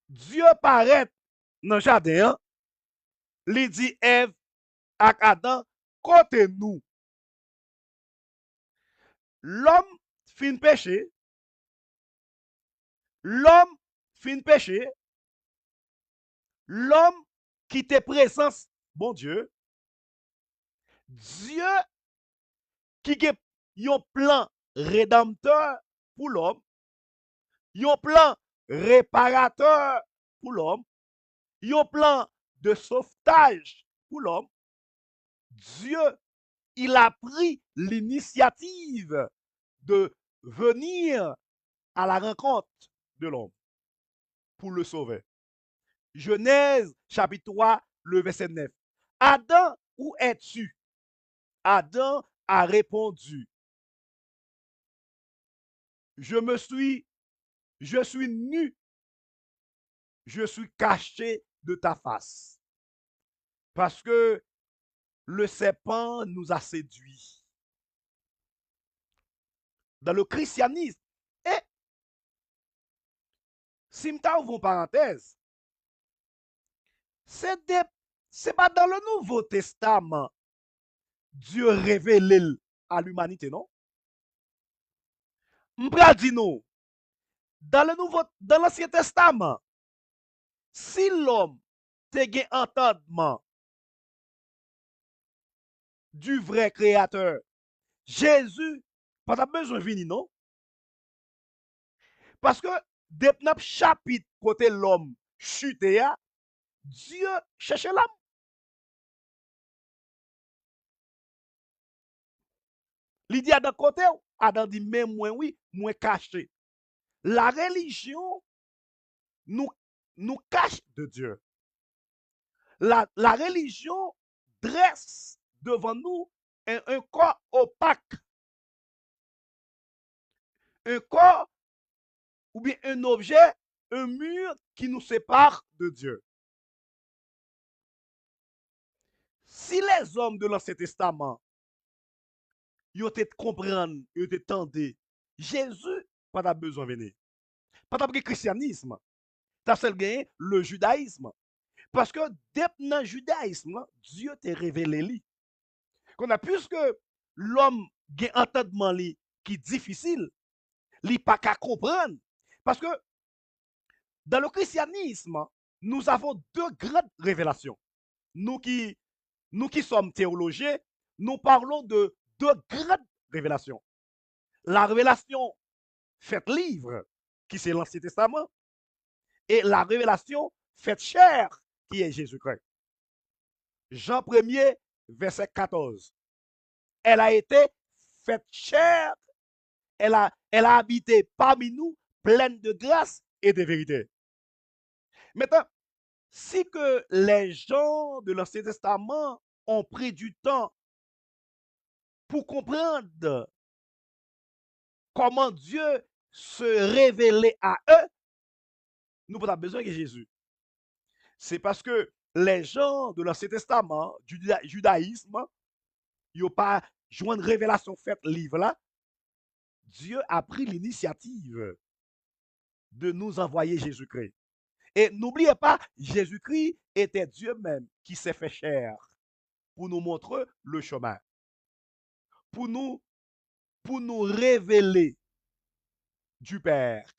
Dieu paraît dans le jardin, il dit Ève ak Adam, côté nous. L'homme fin péché, l'homme fin péché, l'homme qui te présence, bon Dieu, Dieu qui a un plan rédempteur pour l'homme, un plan réparateur pour l'homme, un plan de sauvetage pour l'homme. Dieu, il a pris l'initiative de venir à la rencontre de l'homme pour le sauver. Genèse chapitre 3, le verset 9. Adam, où es-tu? Adam a répondu, je suis nu, je suis caché de ta face. Parce que le serpent nous a séduits. Dans le christianisme, et si je ouvre une parenthèse, c'est pas dans le Nouveau Testament Dieu révélé à l'humanité, non? M'pral dit nous, dans l'Ancien Testament, si l'homme te gen entendement du vrai créateur, Jésus, pas besoin de venir, non? Parce que depuis notre chapitre côté l'homme chuté, Dieu cherche l'homme. Il dit à d'un côté, Adam dit, mais moi, oui, moi caché. La religion nous, nous cache de Dieu. La religion dresse devant nous un corps opaque, un corps ou bien un objet, un mur qui nous sépare de Dieu. Si les hommes de l'Ancien Testament, ils te comprennent, ils te tendent, Jésus, pas de besoin de venir. Pas de christianisme. Ça seul gagné le judaïsme. Parce que depuis le judaïsme, Dieu t'a révélé lui. Qu'on a puisque l'homme a un entendement qui est difficile, il n'est pas qu'à comprendre. Parce que dans le christianisme, nous avons deux grandes révélations. Nous qui sommes théologiens, nous parlons de deux grandes révélations. La révélation faite livre, qui c'est l'Ancien Testament, et la révélation faite chair, qui est Jésus-Christ. Jean 1er, verset 14. Elle a été faite chair, elle a habité parmi nous, pleine de grâce et de vérité. Maintenant, si que les gens de l'Ancien Testament ont pris du temps pour comprendre comment Dieu se révélait à eux, nous n'avons pas besoin de Jésus. C'est parce que les gens de l'Ancien Testament, du judaïsme, ils n'ont pas joint une révélation faite livre là. Dieu a pris l'initiative de nous envoyer Jésus-Christ. Et n'oubliez pas, Jésus-Christ était Dieu même qui s'est fait chair pour nous montrer le chemin, pour nous, révéler du Père,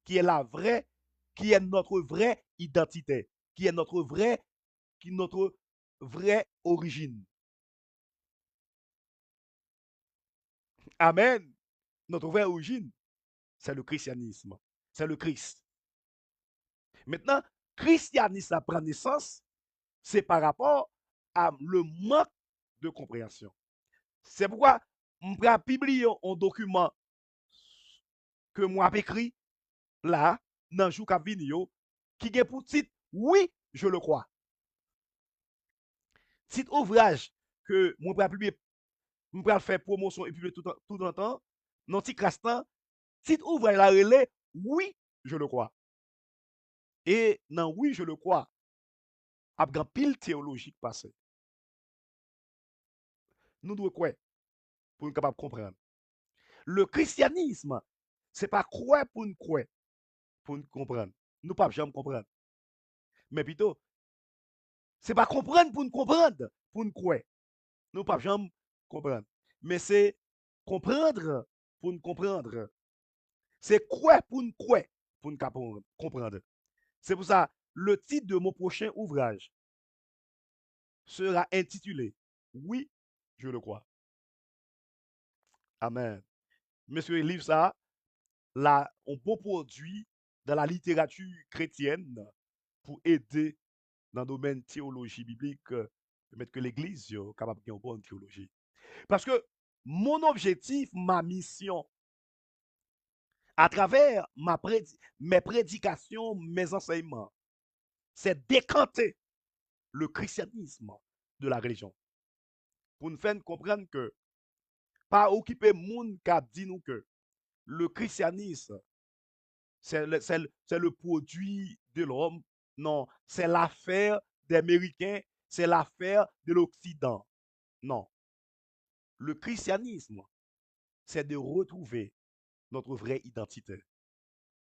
qui est la vraie, qui est notre vraie identité, qui est notre vraie origine. Amen. Notre vraie origine, c'est le christianisme, c'est le Christ. Maintenant, christianisme prend naissance, c'est par rapport à le manque de compréhension. C'est pourquoi je vais publier un document que moi j'ai écrit là, dans le jour qui est pour titre Oui, je le crois. Titre ouvrage que moi vais publier, je vais faire promotion et publier tout le temps, dans petit clastan, titre ouvrage la relais Oui, je le crois. Et non, oui, je le crois. Ap gan pile théologique passé. Nous devons quoi pour nous capable comprendre. Le christianisme, c'est pas croire, pour nous comprendre. Nous pas jamais comprendre. Mais plutôt, c'est pas comprendre pour nous croire. Nous pas jamais comprendre. Mais c'est comprendre pour nous comprendre. C'est croire pour nous comprendre. C'est pour ça, le titre de mon prochain ouvrage sera intitulé Oui, je le crois. Amen. Monsieur, livre ça, là, un bon produit dans la littérature chrétienne pour aider dans le domaine théologie biblique, permettre que l'Église soit capable de une bonne théologie. Parce que mon objectif, ma mission, à travers mes prédications, mes enseignements, c'est décanter le christianisme de la religion. Pour nous faire comprendre que, pas occuper le monde qui dit nous que le christianisme, c'est le produit de l'homme. Non, c'est l'affaire des Américains, c'est l'affaire de l'Occident. Non, le christianisme, c'est de retrouver notre vraie identité.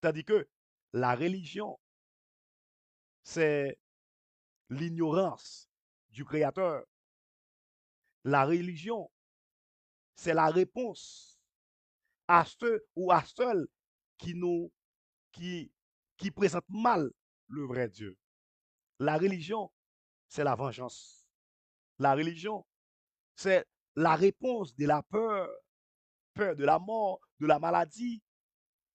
Tandis que la religion, c'est l'ignorance du Créateur. La religion, c'est la réponse à ceux ou à celles qui nous qui, qui présentent mal le vrai Dieu. La religion, c'est la vengeance. La religion, c'est la réponse de la peur, peur de la mort, de la maladie.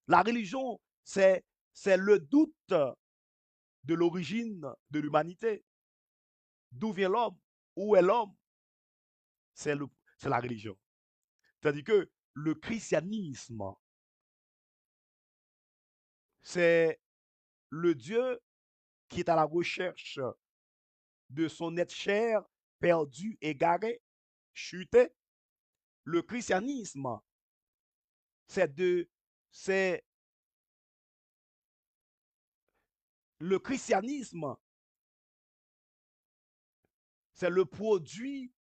La religion, c'est le doute de l'origine de l'humanité. D'où vient l'homme? Où est l'homme? C'est le, c'est la religion. C'est-à-dire que le christianisme, c'est le Dieu qui est à la recherche de son être cher, perdu, égaré, chuté. Le christianisme, c'est de, c'est le christianisme, c'est le produit.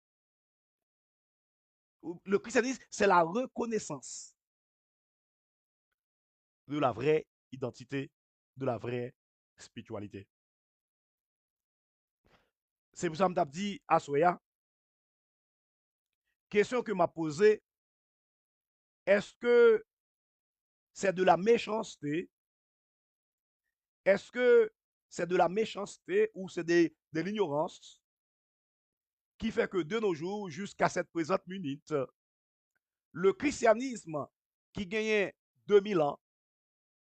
Le christianisme, c'est la reconnaissance de la vraie identité, de la vraie spiritualité. C'est pour ça que je dit à Soya, question que m'a posée, est-ce que c'est de la méchanceté? Est-ce que c'est de la méchanceté ou c'est de l'ignorance qui fait que de nos jours, jusqu'à cette présente minute, le christianisme qui gagnait 2000 ans,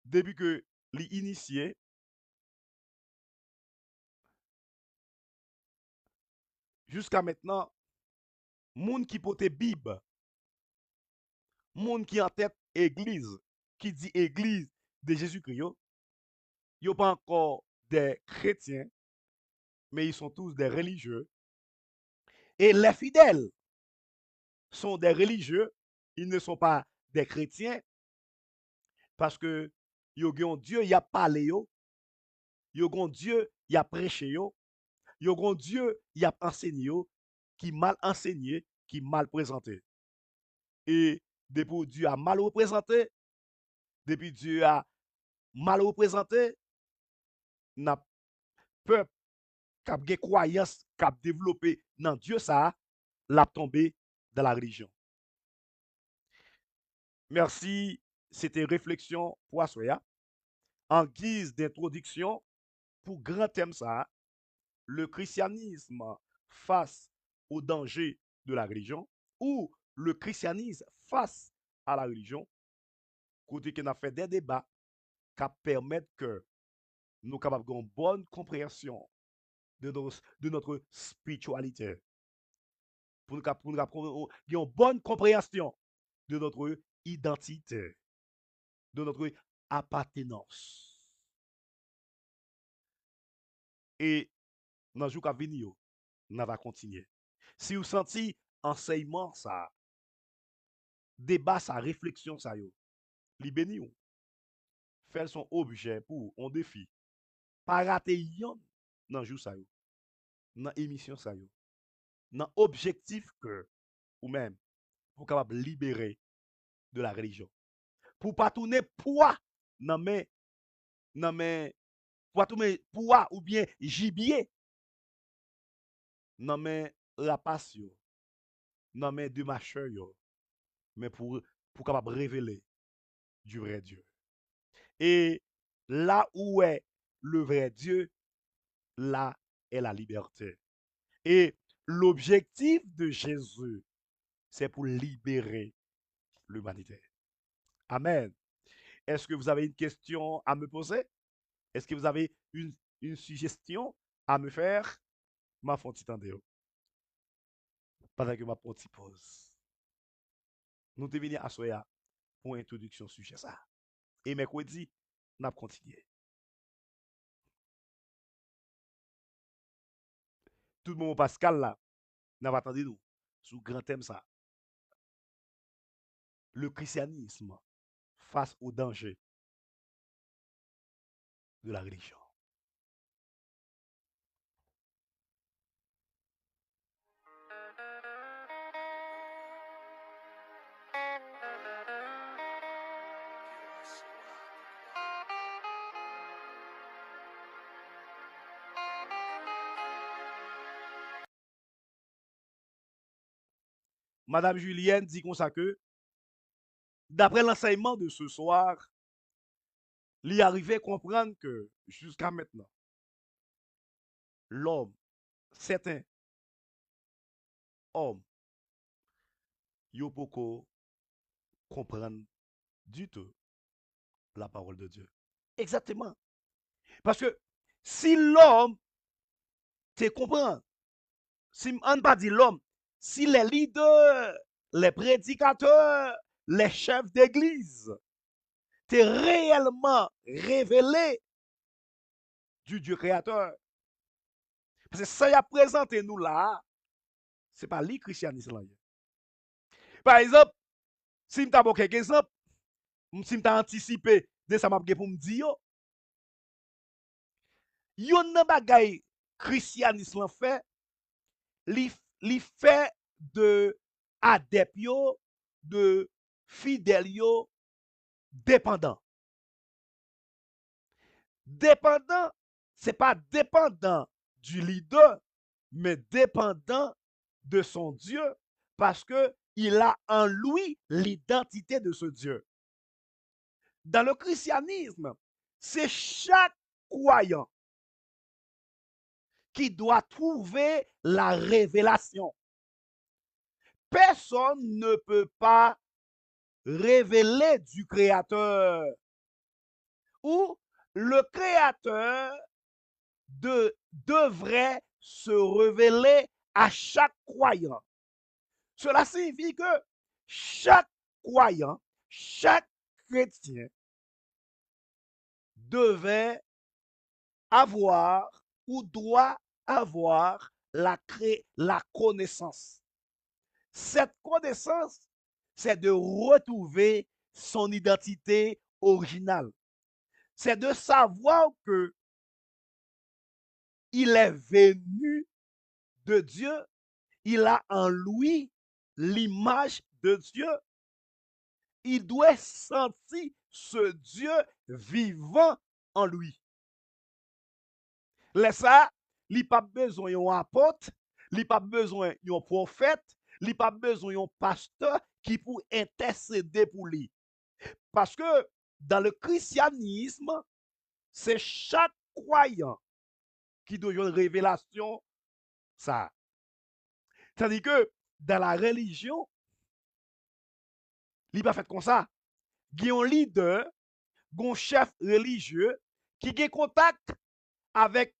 depuis que l'initié, jusqu'à maintenant, monde qui portait Bible, monde qui en tête église, qui dit église de Jésus-Christ, ils sont pas encore des chrétiens, mais ils sont tous des religieux. Et les fidèles sont des religieux, ils ne sont pas des chrétiens, parce que ils ont Dieu, il a parlé, ils ont Dieu, il a prêché, ils ont Dieu, il a enseigné, qui mal enseigné, qui mal présenté. Et depuis Dieu a mal représenté, depuis Dieu a mal représenté, n'a peuple qui a des croyances, qui a développé dans Dieu, ça, l'a tombé dans la religion. Merci, c'était réflexion pour Assoya. En guise d'introduction, pour grand thème ça, le christianisme face au danger de la religion ou le christianisme face à la religion, côté qu'on a fait des débats qui permettent que nous capables d'avoir une bonne compréhension de notre spiritualité. Pour nous avoir une bonne compréhension de notre identité, de notre appartenance. Et dans le jour qui venir, nous allons continuer. Si vous sentez enseignement, ça, débat, ça, réflexion, ça, yo, li béni ou. faire son objet pour un défi. Pas rater yon dans jour ça yo, dans émission ça yo, dans objectif que ou même pour capable libérer de la religion. Pour pas tourner poids dans mes dans mes pour pas tourner poids ou bien gibier dans mes rapaces yo, dans mes deux macheurs yo, mais pour capable révéler du vrai Dieu. Et là où est le vrai Dieu, là est la liberté. Et l'objectif de Jésus, c'est pour libérer l'humanité. Amen. Est-ce que vous avez une question à me poser? Est-ce que vous avez une suggestion à me faire? Ma fonti tande yo. Pendant que ma fonti pose. Nous te venir à soya pour introduction sujet ça. Et mercredi, nous allons continuer. Tout le monde Pascal là, nous va attendre nous sous grand thème ça. Le christianisme face au danger de la religion. Madame Julienne dit comme ça que, d'après l'enseignement de ce soir, il arrivait à comprendre que jusqu'à maintenant, l'homme, certains hommes, yo poko comprendre du tout la parole de Dieu. Exactement. Parce que si l'homme te comprend, si on ne pas dit l'homme, si les leaders, les prédicateurs, les chefs d'église, t'es réellement révélé du Dieu créateur. Parce que ça y a présenté nous là, c'est pas le christianisme là. Par exemple, si m'ta bon quelques exemple, si m'ta anticipé de ça m'a pour me dire yon nan bagay christianisme fait, li fait de adeptes yo, de fidèles yo dépendants. Dépendant, c'est pas dépendant du leader, mais dépendant de son Dieu, parce que il a en lui l'identité de ce Dieu. Dans le christianisme, c'est chaque croyant qui doit trouver la révélation. Personne ne peut pas révéler du Créateur. Ou le Créateur devrait se révéler à chaque croyant. Cela signifie que chaque croyant, chaque chrétien devait avoir ou doit avoir la connaissance. Cette connaissance, c'est de retrouver son identité originale. C'est de savoir que il est venu de Dieu, il a en lui l'image de Dieu. Il doit sentir ce Dieu vivant en lui. Laisse ça, il n'a pas besoin d'un apôtre, il n'a pas besoin d'un prophète, il n'a pas besoin d'un pasteur qui pour intercéder pour lui. Parce que dans le christianisme, c'est chaque croyant qui doit avoir une révélation, ça. Tandis que dans la religion, il n'est pas fait comme ça. Il y a un leader, un chef religieux qui a contact avec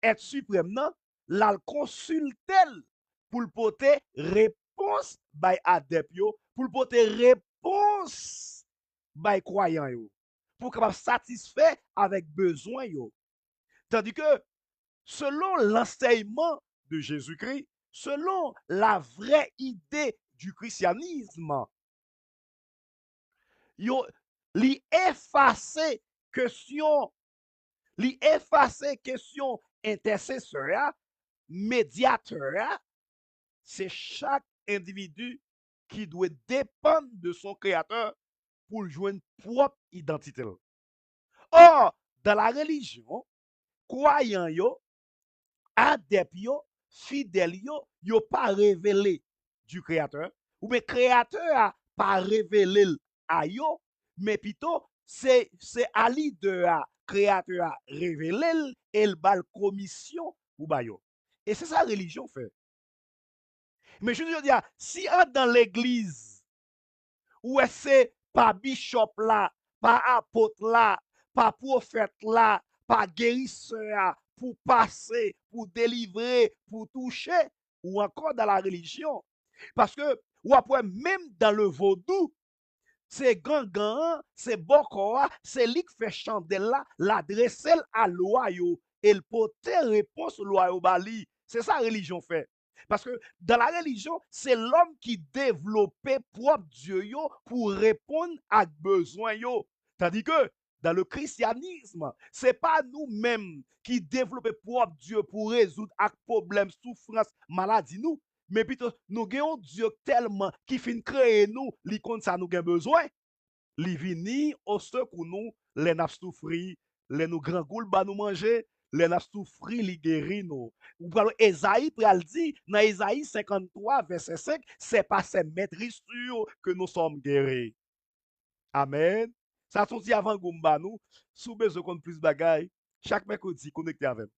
être suprême, non? La consulte pour le porter réponse by adepte yo, pour le porter réponse by croyant yo, pour capable satisfaire avec besoin yo. Tandis que selon l'enseignement de Jésus-Christ, selon la vraie idée du christianisme, yo li effacer question, li effacer question intercesseur, médiateur, c'est chaque individu qui doit dépendre de son créateur pour joindre propre identité. Or, dans la religion, croyant yo, adepte yo, fidèle yo, yo pas révélé du créateur, ou bien créateur a pas révélé à yo, mais plutôt c'est à leader a créateur a révélé et le bal commission ou ba yo. Et c'est ça la religion fait. Mais je veux dire, si on dans l'église, où c'est pas bishop là, pas apôtre là, pas prophète là, pas guérisseur pour passer, pour délivrer, pour toucher, ou encore dans la religion. Parce que, ou après, même dans le vaudou, c'est gangan, c'est bokoa, c'est lui qui fait chandelle là, l'adresse à loyau, et le pote réponse loyau bali. C'est ça la religion fait. Parce que dans la religion, c'est l'homme qui développait propre Dieu yo pour répondre à besoin yo. Tandis que dans le christianisme, c'est pas nous-mêmes qui développons propre Dieu pour résoudre à problème, souffrance, maladie nous, mais plutôt nous avons Dieu tellement qui fin créer nous, li compte ça nous avons besoin, li vini au secours nous, les n'a souffri, les nous grand goul ba nous manger, les n'a souffri, li guéri nous. Ou parlons Esaïe pral dit dans Esaïe 53 verset 5, c'est pas ces maîtrisures que nous sommes guéris. Amen. Ça sont dit avant Goumba nous, sous besoin de plus bagaille, chaque mercredi connecté avec.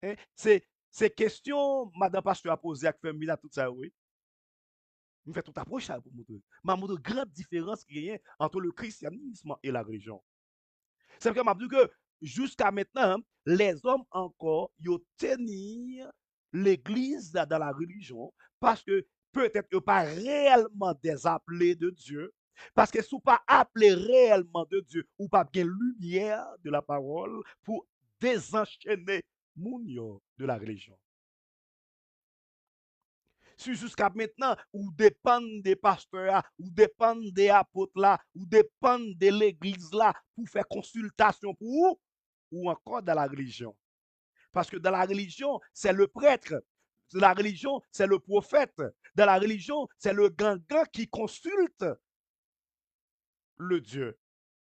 Hein? C'est question madame pasteur a posé avec Femina tout ça oui. Je fais tout approche ça pour montrer. Ma montre grande différence qu'il y a entre le christianisme et la religion. C'est que m'a dit que jusqu'à maintenant, les hommes encore, ils tenir l'église dans la religion parce que peut-être qu'ils pas réellement des appelés de Dieu. Parce que si vous pas appelé réellement de Dieu, ou pas bien lumière de la parole pour désenchaîner moun de la religion. Si jusqu'à maintenant, ou dépendent des pasteurs, ou dépendent des apôtres là, ou dépendent de l'église là, pour faire consultation pour vous, ou encore dans la religion. Parce que dans la religion, c'est le prêtre. Dans la religion, c'est le prophète. Dans la religion, c'est le gangan qui consulte le Dieu.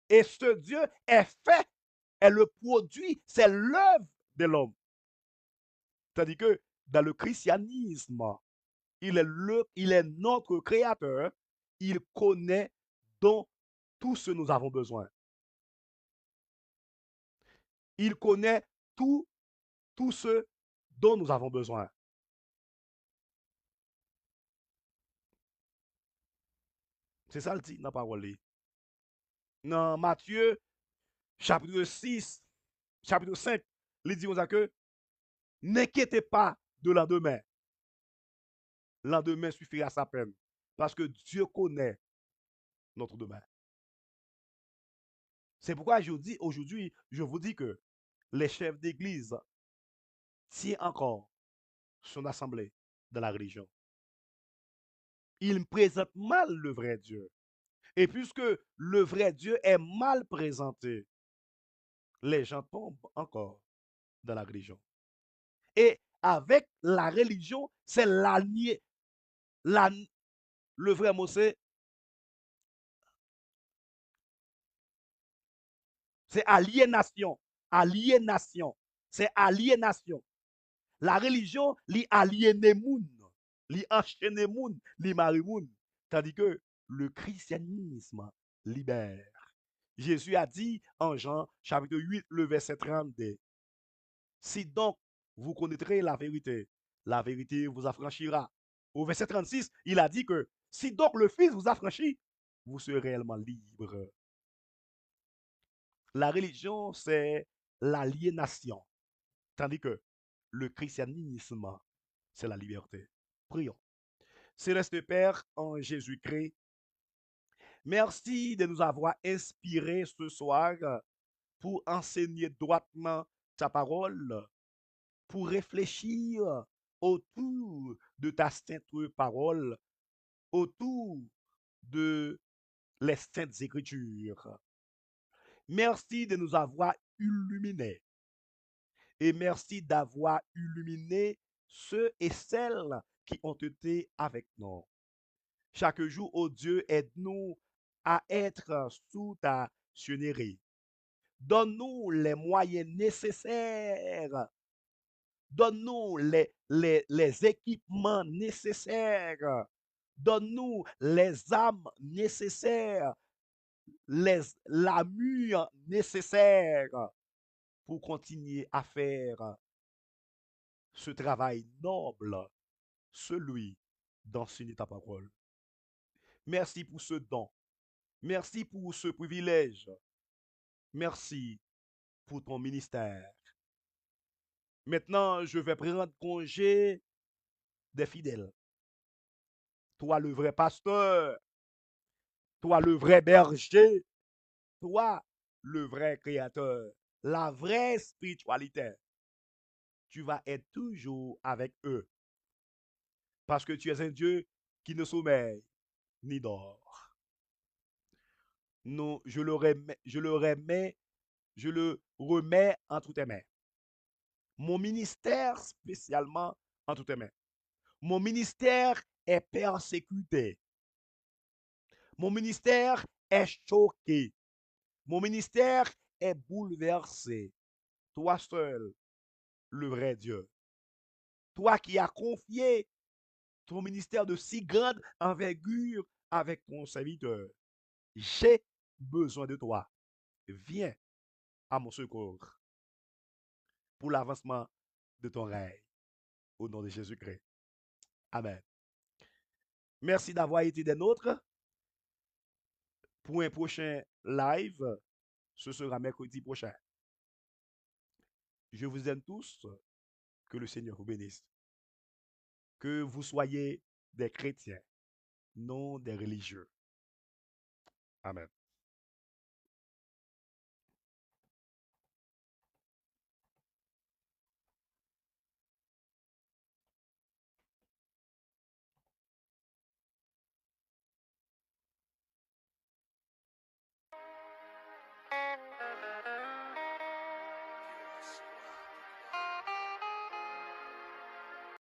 Et ce Dieu est fait, est le produit, c'est l'œuvre de l'homme. C'est-à-dire que dans le christianisme, il est notre créateur. Il connaît dont tout ce nous avons besoin. Il connaît tout ce dont nous avons besoin. C'est ça le dit dans la parole. Dans Matthieu, chapitre 6, chapitre 5, il dit que n'inquiétez pas de l'endemain. L'endemain suffira sa peine. Parce que Dieu connaît notre demain. C'est pourquoi aujourd'hui, je vous dis que les chefs d'église tiennent encore son assemblée dans la religion. Ils présentent mal le vrai Dieu. Et puisque le vrai Dieu est mal présenté, les gens tombent encore dans la religion. Et avec la religion, c'est l'allié. Le vrai mot, c'est aliénation. Aliénation. C'est aliénation. La religion, li aliéné moun, li enchaîné moun, li mari moun. Tandis que le christianisme libère. Jésus a dit en Jean chapitre 8, le verset 32, si donc vous connaîtrez la vérité vous affranchira. Au verset 36, il a dit que si donc le Fils vous affranchit, vous serez réellement libre. La religion, c'est l'aliénation. Tandis que le christianisme, c'est la liberté. Prions. Céleste Père, en Jésus-Christ, merci de nous avoir inspirés ce soir pour enseigner droitement ta parole, pour réfléchir autour de ta sainte parole, autour de les saintes écritures. Merci de nous avoir illuminés. Et merci d'avoir illuminé ceux et celles qui ont été avec nous. Chaque jour, oh Dieu, aide-nous à être sous ta sonnerie. Donne-nous les moyens nécessaires. Donne-nous les équipements nécessaires. Donne-nous les âmes nécessaires, la mûre nécessaire pour continuer à faire ce travail noble, celui d'enseigner ta parole. Merci pour ce don. Merci pour ce privilège. Merci pour ton ministère. Maintenant, je vais prendre congé des fidèles. Toi, le vrai pasteur, toi, le vrai berger, toi, le vrai créateur, la vraie spiritualité. Tu vas être toujours avec eux parce que tu es un Dieu qui ne sommeille ni dort. Non, je le remets entre tes mains. Mon ministère spécialement entre tes mains. Mon ministère est persécuté. Mon ministère est choqué. Mon ministère est bouleversé. Toi seul, le vrai Dieu. Toi qui as confié ton ministère de si grande envergure avec ton serviteur. J'ai besoin de toi. Viens à mon secours pour l'avancement de ton règne. Au nom de Jésus-Christ. Amen. Merci d'avoir été des nôtres. Pour un prochain live, ce sera mercredi prochain. Je vous aime tous. Que le Seigneur vous bénisse. Que vous soyez des chrétiens, non des religieux. Amen.